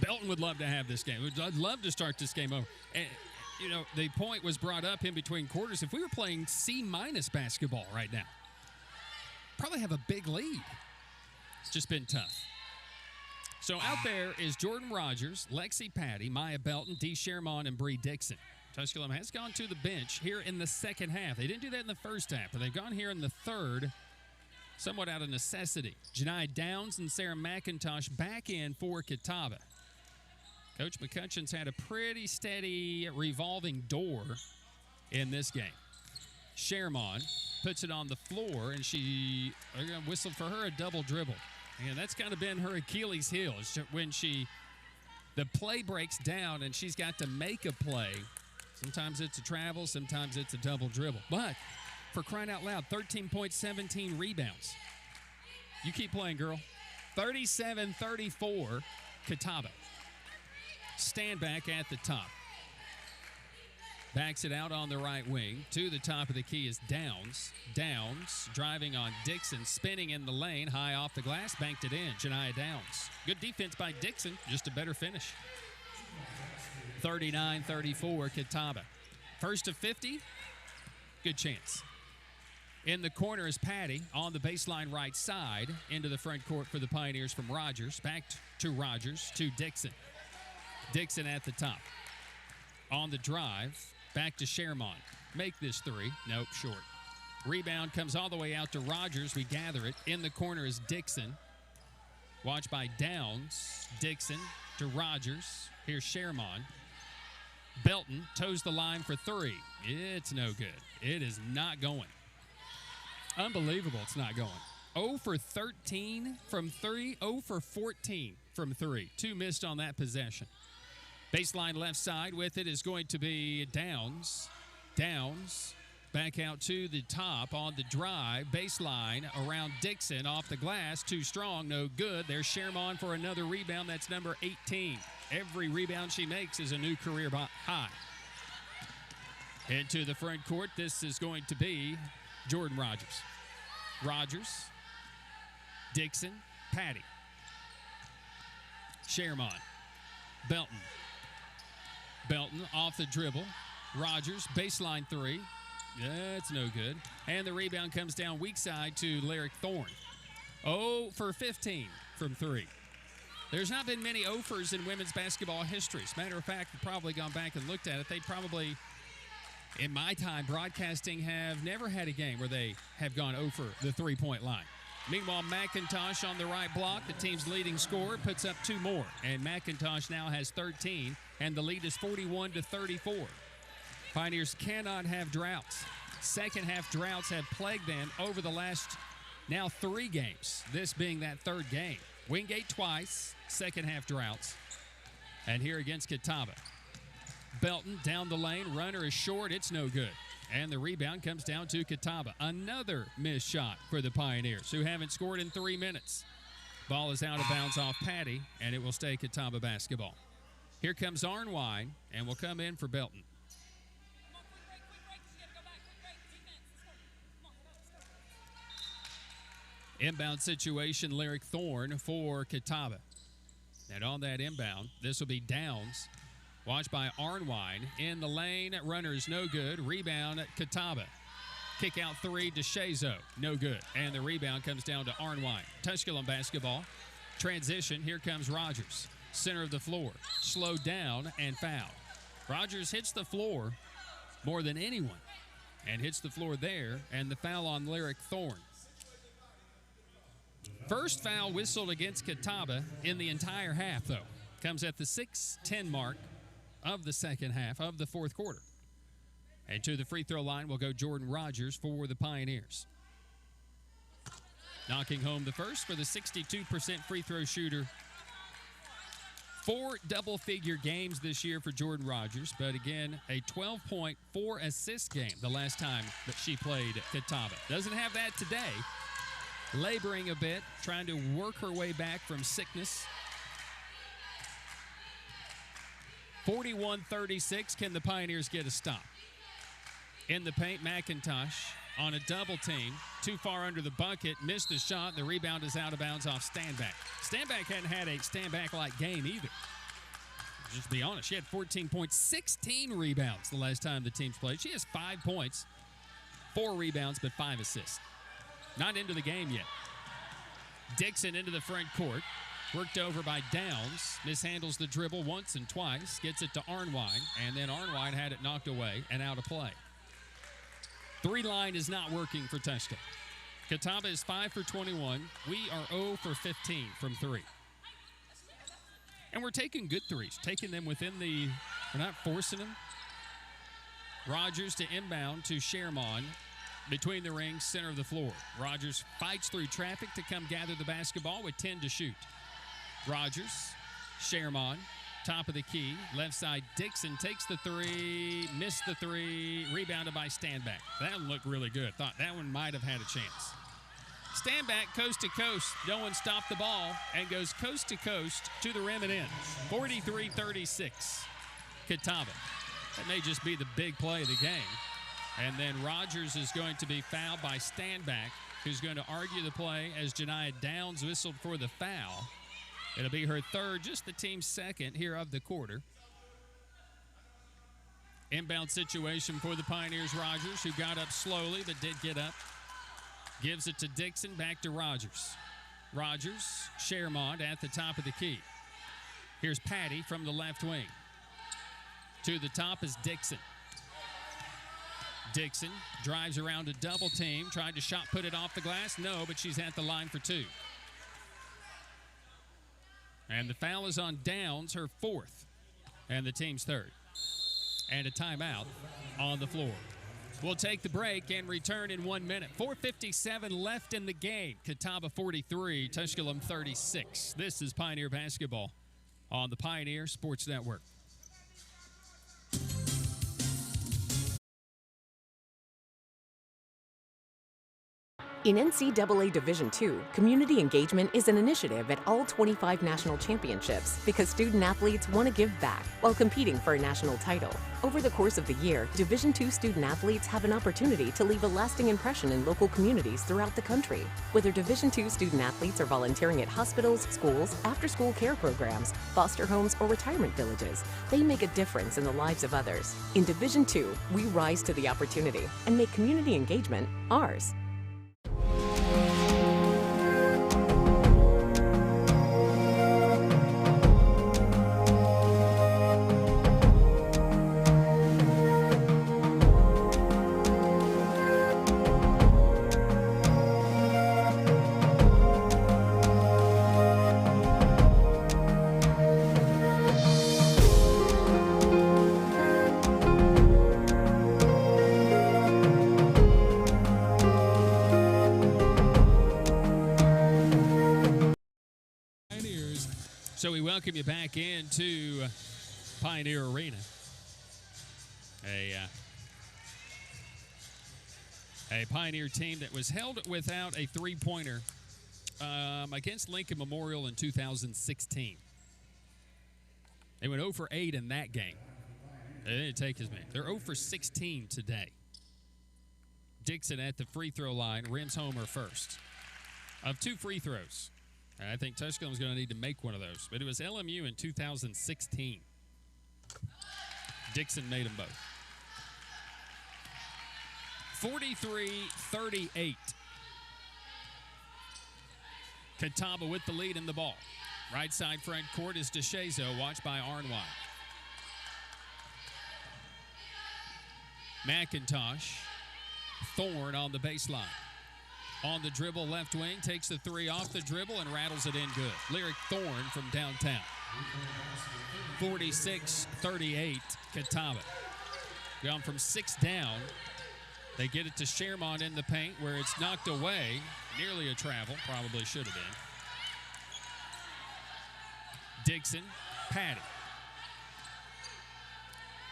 Belton would love to have this game. I'd love to start this game over. And, you know, the point was brought up in between quarters. If we were playing C- basketball right now, probably have a big lead. It's just been tough. So out there is Jordan Rogers, Lexi Patty, Maya Belton, Dee Sherman, and Bree Dixon. Tusculum has gone to the bench here in the second half. They didn't do that in the first half, but they've gone here in the third, somewhat out of necessity. Janiyah Downs and Sarah McIntosh back in for Catawba. Coach McCutcheon's had a pretty steady revolving door in this game. Sherman puts it on the floor, and they're going to whistle for her a double dribble. And that's kind of been her Achilles heel. When the play breaks down and she's got to make a play, sometimes it's a travel, sometimes it's a double dribble. But for crying out loud, 13 points, 17 rebounds. You keep playing, girl. 37-34, Catawba. Stand back at the top. Backs it out on the right wing. To the top of the key is Downs. Downs driving on Dixon, spinning in the lane, high off the glass, banked it in. Janiyah Downs. Good defense by Dixon, just a better finish. 39-34, Catawba. First to 50, good chance. In the corner is Patty on the baseline right side, into the front court for the Pioneers from Rogers. Back to Rogers, to Dixon. Dixon at the top. On the drive, back to Sherman. Make this three. Nope, short. Rebound comes all the way out to Rogers. We gather it. In the corner is Dixon. Watched by Downs. Dixon to Rogers. Here's Sherman. Belton toes the line for three. It's no good. It is not going. Unbelievable it's not going. 0 for 13 from 3. 0 for 14 from 3. 2 missed on that possession. Baseline left side with it is going to be Downs. Downs back out to the top on the drive. Baseline around Dixon off the glass. Too strong, no good. There's Sherman for another rebound. That's number 18. Every rebound she makes is a new career high. Into the front court. This is going to be Jordan Rogers. Rogers, Dixon, Patty. Sherman, Belton. Belton off the dribble. Rogers, baseline three. That's no good. And the rebound comes down weak side to Lyric Thorne. 0 for 15 from 3. There's not been many 0-fers in women's basketball history. As a matter of fact, we've probably gone back and looked at it. They probably, in my time broadcasting, have never had a game where they have gone 0 for the three-point line. Meanwhile, McIntosh on the right block, the team's leading scorer, puts up 2 more. And McIntosh now has 13, and the lead is 41-34. Pioneers cannot have droughts. Second half droughts have plagued them over the last now 3 games, this being that third game. Wingate twice, second half droughts. And here against Catawba. Belton down the lane, runner is short, it's no good. And the rebound comes down to Catawba. Another missed shot for the Pioneers, who haven't scored in 3 minutes. Ball is out of bounds off Patty, and it will stay Catawba basketball. Here comes Arnwine, and will come in for Belton. Inbound situation, Lyric Thorne for Catawba. And on that inbound, this will be Downs. Watched by Arnwine. In the lane, runner's no good. Rebound, Catawba. Kick out three, DeShazo, no good. And the rebound comes down to Arnwine. Tusculum basketball. Transition, here comes Rogers. Center of the floor. Slowed down and fouled. Rogers hits the floor more than anyone. And hits the floor there, and the foul on Lyric Thorne. First foul whistled against Catawba in the entire half, though. Comes at the 6:10 mark of the second half of the fourth quarter. And to the free throw line will go Jordan Rogers for the Pioneers. Knocking home the first for the 62% free throw shooter. 4 double-figure games this year for Jordan Rogers, but again, a 12-point, 4-assist game the last time that she played Catawba. Doesn't have that today. Laboring a bit, trying to work her way back from sickness. 41-36, can the Pioneers get a stop? In the paint, McIntosh on a double team, too far under the bucket, missed the shot. The rebound is out of bounds off Standback. Standback hadn't had a Standback-like game either. Just to be honest, she had 14 points, 16 rebounds the last time the teams played. She has 5 points, 4 rebounds, but 5 assists. Not into the game yet. Dixon into the front court. Worked over by Downs. Mishandles the dribble once and twice. Gets it to Arnwine, and then Arnwine had it knocked away and out of play. 3-line is not working for Tusculum. Catawba is 5 for 21. We are 0 for 15 from 3. And we're taking good threes, taking them within the, we're not forcing them. Rogers to inbound to Sherman between the rings, center of the floor. Rogers fights through traffic to come gather the basketball with 10 to shoot. Rogers, Sherman, top of the key, left side. Dixon takes the three, missed the three, rebounded by Standback. That one looked really good. Thought that one might have had a chance. Standback coast to coast. No one stopped the ball and goes coast to coast to the rim and in. 43-36, Catawba. That may just be the big play of the game. And then Rogers is going to be fouled by Standback, who's going to argue the play as Janiah Downs whistled for the foul. It'll be her third, just the team's second here of the quarter. Inbound situation for the Pioneers. Rogers, who got up slowly but did get up. Gives it to Dixon, back to Rogers. Rogers, Shermont at the top of the key. Here's Patty from the left wing. To the top is Dixon. Dixon drives around a double team, tried to shot put it off the glass. No, but she's at the line for 2. And the foul is on Downs, her 4th, and the team's 3rd. And a timeout on the floor. We'll take the break and return in 1 minute. 4:57 left in the game. Catawba 43, Tusculum 36. This is Pioneer Basketball on the Pioneer Sports Network. In NCAA Division II, community engagement is an initiative at all 25 national championships because student-athletes want to give back while competing for a national title. Over the course of the year, Division II student-athletes have an opportunity to leave a lasting impression in local communities throughout the country. Whether Division II student-athletes are volunteering at hospitals, schools, after-school care programs, foster homes, or retirement villages, they make a difference in the lives of others. In Division II, we rise to the opportunity and make community engagement ours. So we welcome you back into Pioneer Arena. A Pioneer team that was held without a three-pointer against Lincoln Memorial in 2016. They went 0 for 8 in that game. They didn't take as many. They're 0 for 16 today. Dixon at the free throw line, rims home her first. of 2 free throws. And I think Tusculum's going to need to make one of those. But it was LMU in 2016. Dixon made them both. 43-38. Catawba with the lead in the ball. Right side front court is DeShazo, watched by Arnwine. McIntosh. Thorne on the baseline. On the dribble, left wing, takes the 3 off the dribble and rattles it in good. Lyric Thorne from downtown. 46-38, Catawba. Gone from 6 down. They get it to Shermont in the paint where it's knocked away. Nearly a travel, probably should have been. Dixon, Patty.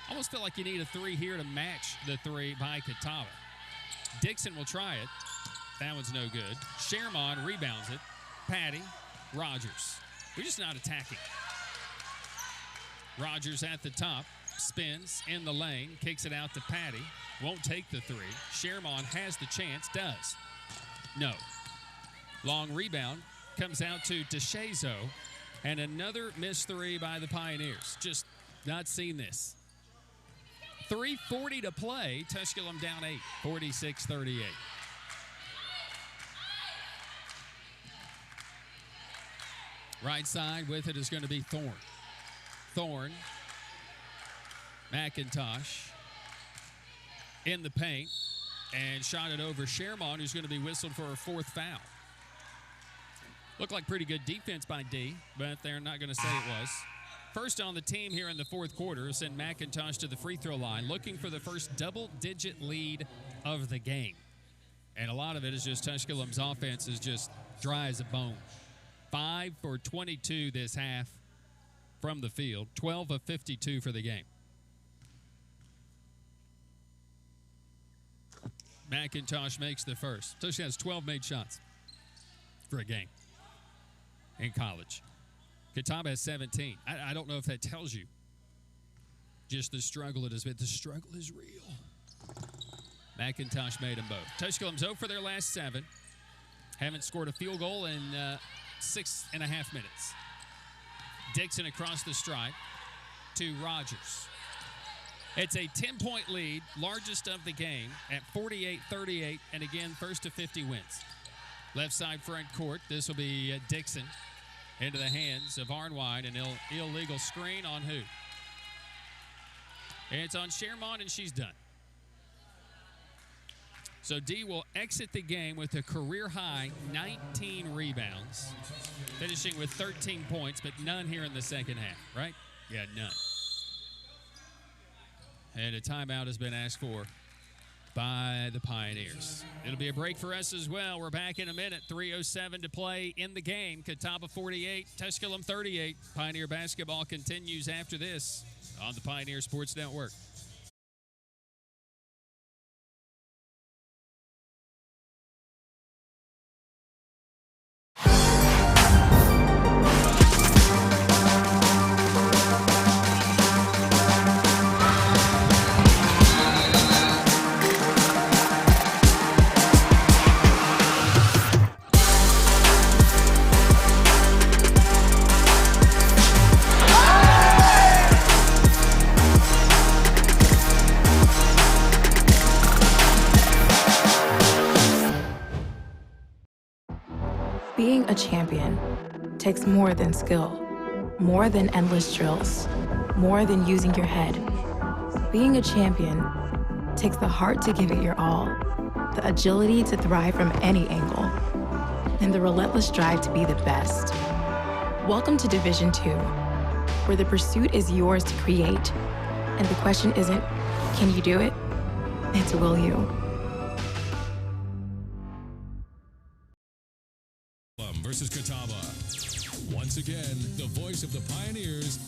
Almost feel like you need a 3 here to match the 3 by Catawba. Dixon will try it. That one's no good. Shermont rebounds it. Patty, Rogers. We're just not attacking. Rogers at the top. Spins in the lane. Kicks it out to Patty. Won't take the 3. Shermont has the chance. Does. No. Long rebound. Comes out to DeShazo. And another missed 3 by the Pioneers. Just not seen this. 3:40 to play. Tusculum down 8. 46-38. Right side with it is going to be Thorne. Thorne. McIntosh. In the paint. And shot it over Shermont, who's going to be whistled for a 4th foul. Looked like pretty good defense by D, but they're not going to say it was. First on the team here in the 4th quarter, send McIntosh to the free throw line, looking for the first double-digit lead of the game. And a lot of it is just Tusculum's offense is just dry as a bone. 5 for 22 this half from the field, 12 of 52 for the game. McIntosh makes the first. So she has 12 made shots for a game in college. Catawba has 17. I don't know if that tells you just the struggle it has been. The struggle is real. McIntosh made them both. Tusculum's 0 for their last 7. Haven't scored a field goal in 6.5 minutes. Dixon across the stripe to Rogers. It's a 10-point lead, largest of the game, at 48-38, and again, first to 50 wins. Left side front court, this will be Dixon into the hands of Arnwine, an illegal screen on who? And it's on Shermont, and she's done. So D will exit the game with a career-high 19 rebounds, finishing with 13 points, but none here in the second half, right? Yeah, none. And a timeout has been asked for by the Pioneers. It'll be a break for us as well. We're back in a minute. 3:07 to play in the game. Catawba 48, Tusculum 38. Pioneer basketball continues after this on the Pioneer Sports Network. Being a champion takes more than skill, more than endless drills, more than using your head. Being a champion takes the heart to give it your all, the agility to thrive from any angle, and the relentless drive to be the best. Welcome to Division II, where the pursuit is yours to create, and the question isn't, can you do it? It's will you? Versus Catawba. Once again, the voice of the Pioneers.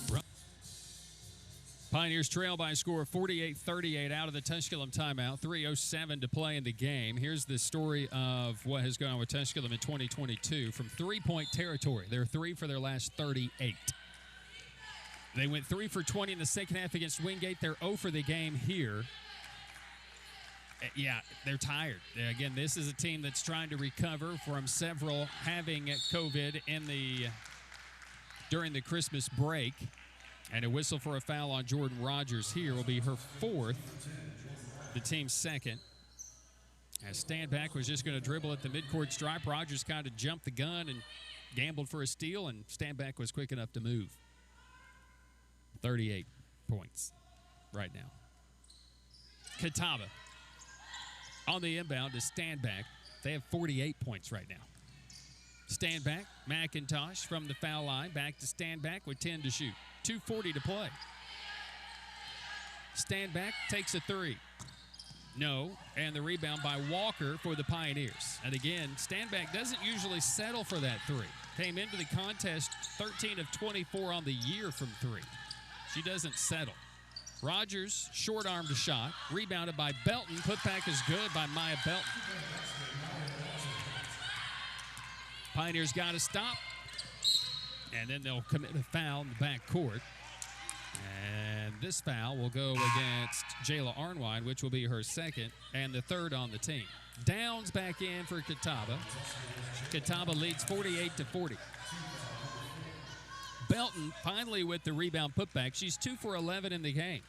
Pioneers trail by a score of 48-38 out of the Tusculum timeout. 3:07 to play in the game. Here's the story of what has gone on with Tusculum in 2022 from 3-point territory. They're 3 for their last 38. They went 3 for 20 in the second half against Wingate. They're 0 for the game here. Yeah, they're tired. Again, this is a team that's trying to recover from several having COVID during the Christmas break. And a whistle for a foul on Jordan Rogers here will be her fourth, the team's second. As Standback was just going to dribble at the midcourt stripe, Rogers kind of jumped the gun and gambled for a steal, and Standback was quick enough to move. 38 points right now. Catawba on the inbound to Standback. They have 48 points right now. Standback, McIntosh from the foul line, back to Standback with 10 to shoot. 2:40 to play. Standback takes a three. No, and the rebound by Walker for the Pioneers. And again, Standback doesn't usually settle for that three. Came into the contest 13 of 24 on the year from three. She doesn't settle. Rogers, short-armed a shot, rebounded by Belton. Putback is good by Maya Belton. Pioneers got to stop. And then they'll commit a foul in the backcourt. And this foul will go against Jayla Arnwine, which will be her second and the third on the team. Downs back in for Catawba. Catawba leads 48-40. Belton finally with the rebound putback. She's 2 for 11 in the game.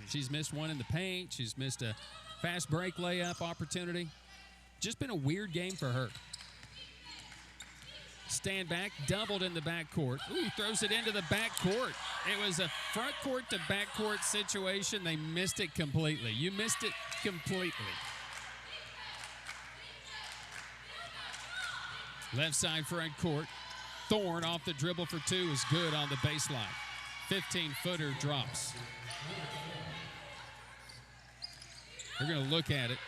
She's missed one in the paint. She's missed a fast break layup opportunity. Just been a weird game for her. Standback, doubled in the backcourt. Ooh, throws it into the backcourt. It was a front court to backcourt situation. They missed it completely. You missed it completely. Left side front court. Thorne off the dribble for two is good on the baseline. 15-footer drops. We're going to look at it.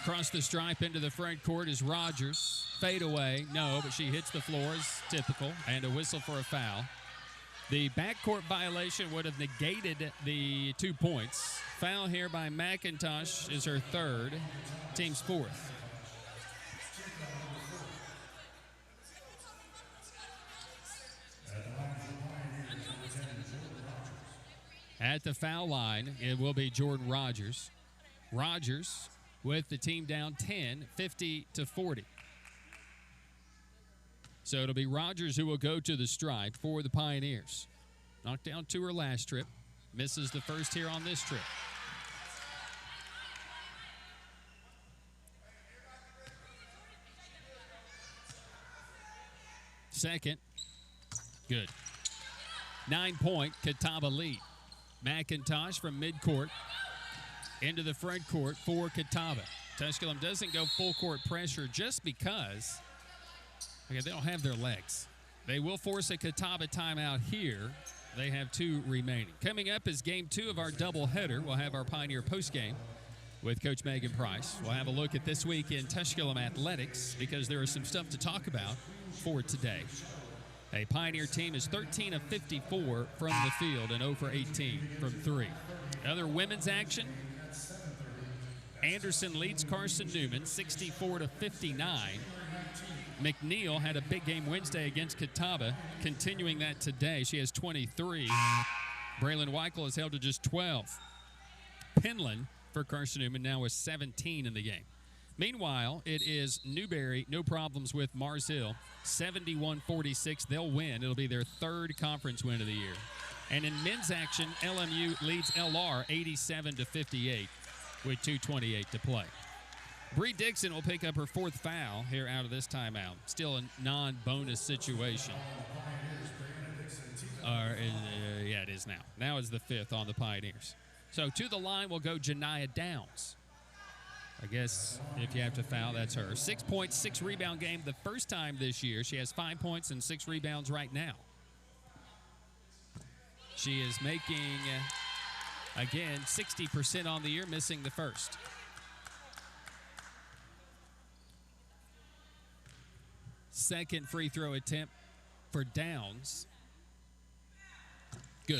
Across the stripe into the front court is Rogers. Fade away. No, but she hits the floor as typical. And a whistle for a foul. The backcourt violation would have negated the 2 points. Foul here by McIntosh is her third. Team's fourth. At the foul line, it will be Jordan Rogers. Rogers with the team down 10, 50-40. So it'll be Rogers who will go to the stripe for the Pioneers. Knocked down to her last trip. Misses the first here on this trip. Second. Good. 9-point Catawba lead. McIntosh from midcourt into the front court for Catawba. Tusculum doesn't go full court pressure just because they don't have their legs. They will force a Catawba timeout here. They have 2 remaining. Coming up is game 2 of our doubleheader. We'll have our Pioneer postgame with Coach Megan Price. We'll have a look at this week in Tusculum athletics because there is some stuff to talk about for today. A Pioneer team is 13 of 54 from the field and 0 for 18 from 3. Other women's action. Anderson leads Carson Newman 64-59. McNeil had a big game Wednesday against Catawba, continuing that today. She has 23. Braylon Weichel is held to just 12. Penland for Carson Newman now with 17 in the game. Meanwhile, it is Newberry, no problems with Mars Hill, 71-46. They'll win. It'll be their 3rd conference win of the year. And in men's action, LMU leads LR 87-58 with 2:28 to play. Bree Dixon will pick up her 4th foul here out of this timeout. Still a non-bonus situation. Yeah, it is now. Now is the 5th on the Pioneers. So to the line will go Janiyah Downs. I guess if you have to foul, that's her. 6-point, 6-rebound game the first time this year. She has 5 points and 6 rebounds right now. She is making, again, 60% on the year, missing the first. Second free throw attempt for Downs. Good.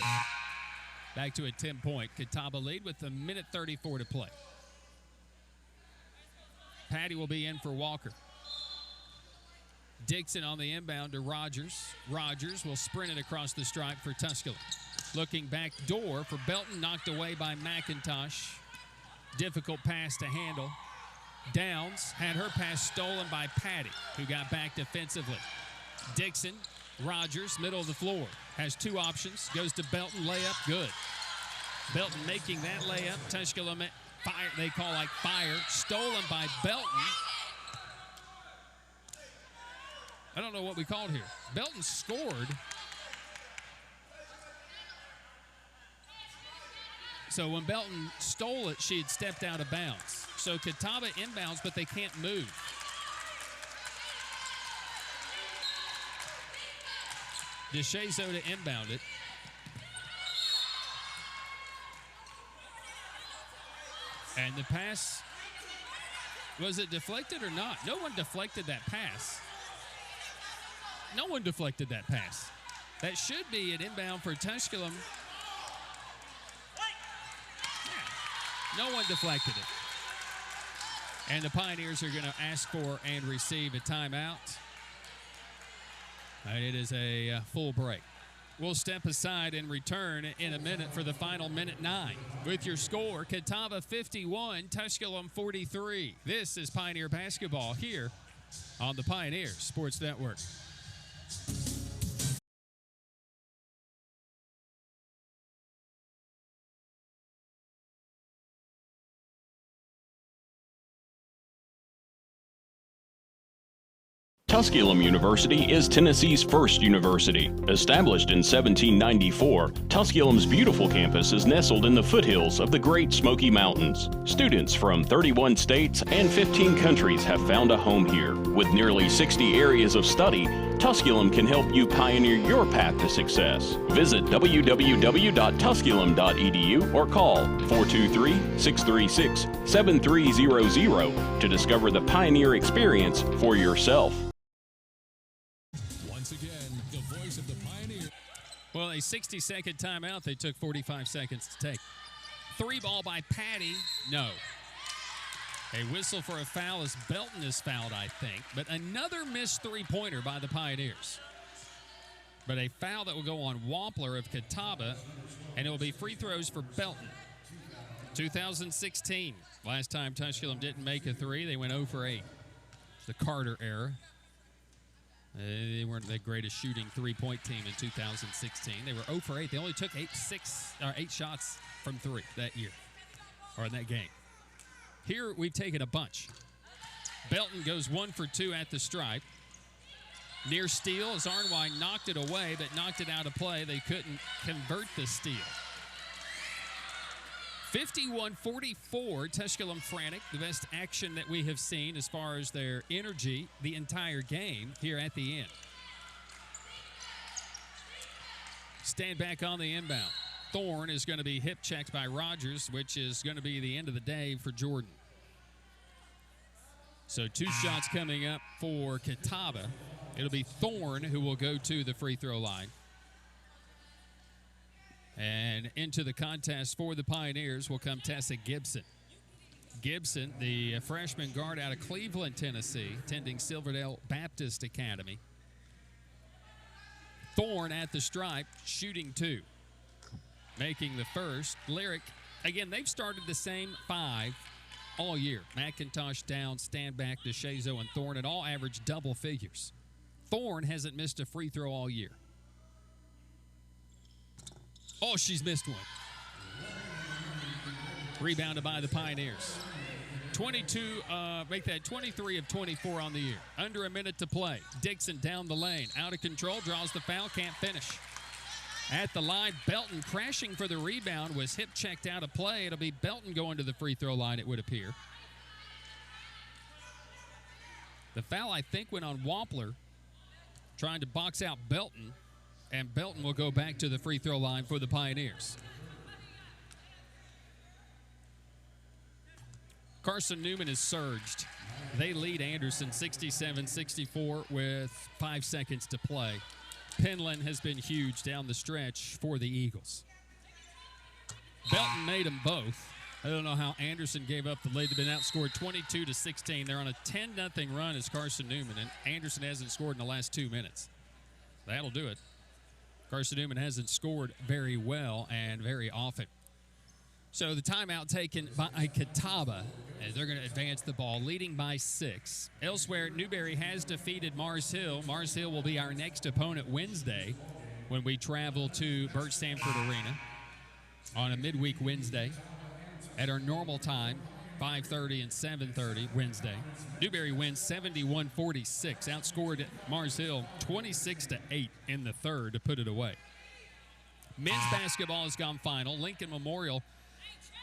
Back to a 10-point Catawba lead with 1:34 to play. Patty will be in for Walker. Dixon on the inbound to Rogers. Rogers will sprint it across the stripe for Tusculum. Looking back door for Belton, knocked away by McIntosh. Difficult pass to handle. Downs had her pass stolen by Patty, who got back defensively. Dixon, Rogers, middle of the floor, has two options. Goes to Belton, layup, good. Belton making that layup. Tusculum, fire, they call like fire. Stolen by Belton. I don't know what we called here. Belton scored. So when Belton stole it, she had stepped out of bounds. So Catawba inbounds, but they can't move. DeShazo to inbound it. And the pass, was it deflected or not? No one deflected that pass. No one deflected that pass. That should be an inbound for Tusculum. Yeah. No one deflected it. And the Pioneers are going to ask for and receive a timeout. And it is a full break. We'll step aside and return in a minute for the final minute 9. With your score, Catawba 51, Tusculum 43. This is Pioneer Basketball here on the Pioneer Sports Network. Tusculum University is Tennessee's first university. Established in 1794, Tusculum's beautiful campus is nestled in the foothills of the Great Smoky Mountains. Students from 31 states and 15 countries have found a home here. With nearly 60 areas of study, Tusculum can help you pioneer your path to success. Visit www.tusculum.edu or call 423-636-7300 to discover the Pioneer experience for yourself. Once again, the voice of the Pioneer. Well, a 60-second timeout they took 45 seconds to take. 3 ball by Patty, no. A whistle for a foul as Belton is fouled, I think. But another missed three-pointer by the Pioneers. But a foul that will go on Wampler of Catawba, and it will be free throws for Belton. 2016, last time Tusculum didn't make a three, they went 0 for 8. The Carter era. They weren't the greatest shooting three-point team in 2016. They were 0 for 8. They only took 8 shots from 3 that year, or in that game. Here we've taken a bunch. Belton goes 1 for 2 at the stripe. Near steal as Arnwine knocked it away, but knocked it out of play. They couldn't convert the steal. 51-44, Tusculum frantic. The best action that we have seen as far as their energy the entire game here at the end. Stand back on the inbound. Thorne is going to be hip checked by Rogers, which is going to be the end of the day for Jordan. So 2 shots coming up for Catawba. It'll be Thorne who will go to the free throw line. And into the contest for the Pioneers will come Tessa Gibson. Gibson, the freshman guard out of Cleveland, Tennessee, attending Silverdale Baptist Academy. Thorne at the stripe, shooting 2. Making the first. Lyric, again, they've started the same 5 all year. McIntosh, Down, Standback, DeShazo, and Thorne, and all average double figures. Thorne hasn't missed a free throw all year. Oh, she's missed one. Rebounded by the Pioneers. 23 of 24 on the year. Under a minute to play. Dixon down the lane. Out of control, draws the foul, can't finish. At the line, Belton crashing for the rebound, was hip checked out of play. It'll be Belton going to the free throw line, it would appear. The foul, I think, went on Wampler, trying to box out Belton. And Belton will go back to the free throw line for the Pioneers. Carson Newman is surged. They lead Anderson 67-64 with 5 seconds to play. Penland has been huge down the stretch for the Eagles. Belton made them both. I don't know how Anderson gave up the lead. They've been outscored 22-16. They're on a 10-0 run as Carson Newman, and Anderson hasn't scored in the last 2 minutes. That'll do it. Carson Newman hasn't scored very well and very often. So the timeout taken by Catawba as they're going to advance the ball, leading by 6. Elsewhere, Newberry has defeated Mars Hill. Mars Hill will be our next opponent Wednesday when we travel to Burt Stanford Arena on a midweek Wednesday at our normal time, 5:30 and 7:30 Wednesday. Newberry wins 71-46, outscored Mars Hill 26-8 in the third to put it away. Men's basketball has gone final. Lincoln Memorial,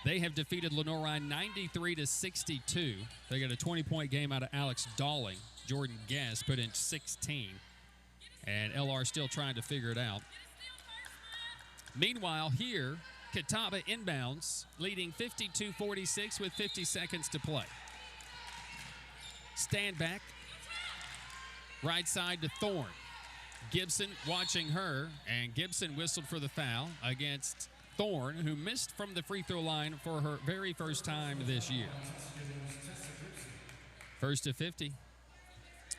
they have defeated Lenore 93-62. They got a 20-point game out of Alex Dawling. Jordan Guest put in 16. And LR still trying to figure it out. Meanwhile, here, Catawba inbounds, leading 52-46 with 50 seconds to play. Stand back. Right side to Thorne. Gibson watching her, and Gibson whistled for the foul against Thorne, who missed from the free throw line for her very first time this year. First to 50.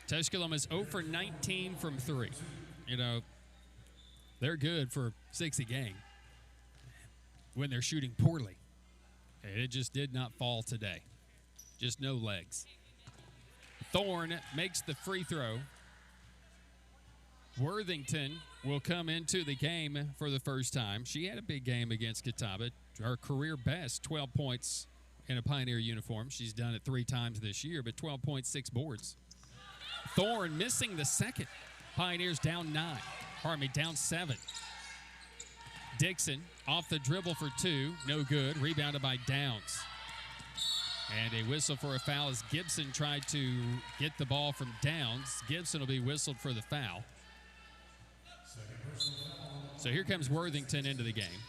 Tusculum is 0 for 19 from 3. You know, they're good for 6 a game when they're shooting poorly. And it just did not fall today. Just no legs. Thorne makes the free throw. Worthington will come into the game for the first time. She had a big game against Catawba. Her career best, 12 points in a Pioneer uniform. She's done it 3 times this year, but 12.6 boards. Thorne missing the second. Pioneers down 9. Down 7. Dixon off the dribble for 2. No good. Rebounded by Downs. And a whistle for a foul as Gibson tried to get the ball from Downs. Gibson will be whistled for the foul. So here comes Worthington into the game.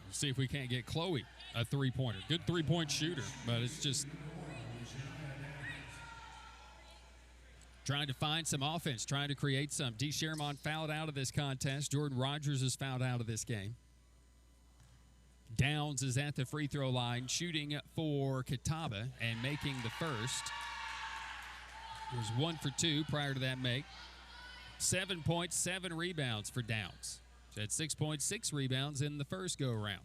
We'll see if we can't get Chloe a three-pointer. Good three-point shooter, but it's just trying to find some offense, trying to create some. D. Shermont fouled out of this contest. Jordan Rogers is fouled out of this game. Downs is at the free throw line, shooting for Catawba and making the first. It was 1 for 2 prior to that make. 7 points, 7 rebounds for Downs. She had 6.6 rebounds in the first go-around.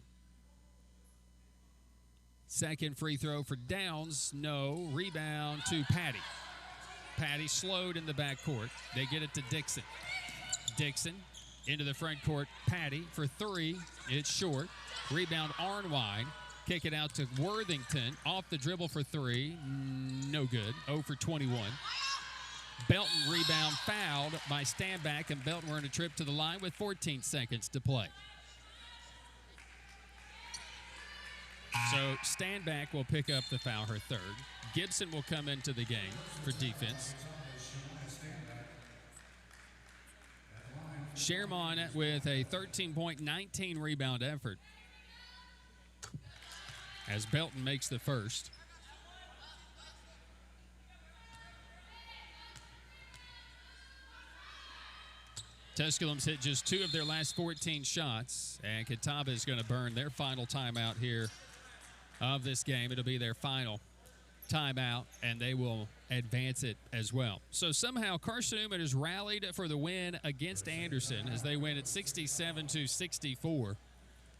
Second free throw for Downs, no. Rebound to Patty. Patty slowed in the backcourt. They get it to Dixon. Dixon into the front court. Patty for 3. It's short. Rebound Arnwine. Kick it out to Worthington. Off the dribble for 3. No good. 0 for 21. Belton rebound fouled by Standback, and Belton were on a trip to the line with 14 seconds to play. So Standback will pick up the foul, her third. Gibson will come into the game for defense. Shermont with a 13-19 rebound effort as Belton makes the first. Tusculum's hit just 2 of their last 14 shots, and Catawba is going to burn their final timeout here of this game. It'll be their final timeout, and they will advance it as well. So somehow Carson Newman has rallied for the win against Anderson as they win at 67-64.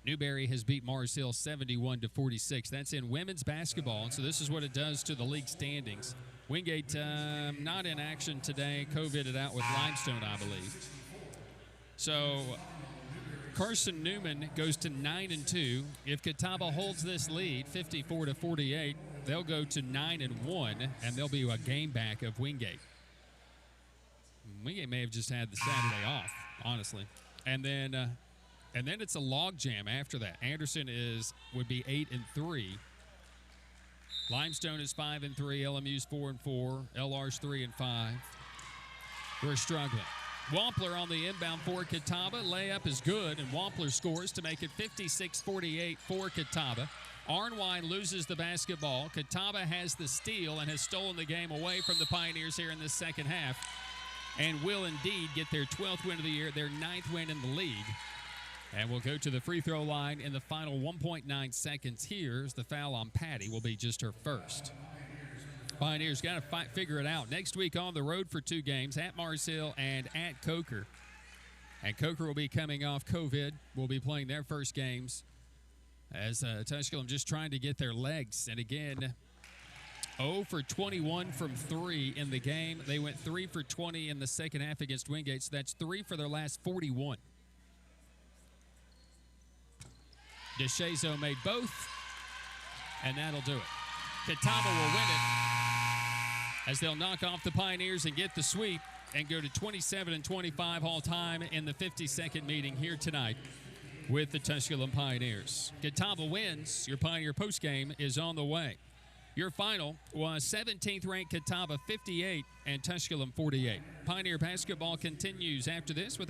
Newberry has beat Mars Hill 71-46. That's in women's basketball, and so this is what it does to the league standings. Wingate not in action today, COVIDed out with Limestone, I believe. So Carson Newman goes to 9-2. If Catawba holds this lead, 54-48, they'll go to 9-1, and they'll be a game back of Wingate. Wingate may have just had the Saturday off, honestly. And then it's a log jam after that. Anderson would be 8-3. Limestone is 5-3. LMU's 4-4. LR's 3-5. We're struggling. Wampler on the inbound for Catawba. Layup is good, and Wampler scores to make it 56-48 for Catawba. Arnwine loses the basketball. Catawba has the steal and has stolen the game away from the Pioneers here in this second half, and will indeed get their 12th win of the year, their 9th win in the league. And we'll go to the free throw line in the final 1.9 seconds. Here's the foul on Patty, will be just her first. Pioneers got to figure it out. Next week on the road for 2 games, at Mars Hill and at Coker. And Coker will be coming off COVID. Will be playing their first games as Tusculum just trying to get their legs. And again, 0 for 21 from 3 in the game. They went 3 for 20 in the second half against Wingate, so that's 3 for their last 41. DeShazo made both, and that'll do it. Catawba will win it as they'll knock off the Pioneers and get the sweep and go to 27-25 all-time in the 52nd meeting here tonight with the Tusculum Pioneers. Catawba wins. Your Pioneer postgame is on the way. Your final was 17th ranked Catawba 58 and Tusculum 48. Pioneer basketball continues after this with our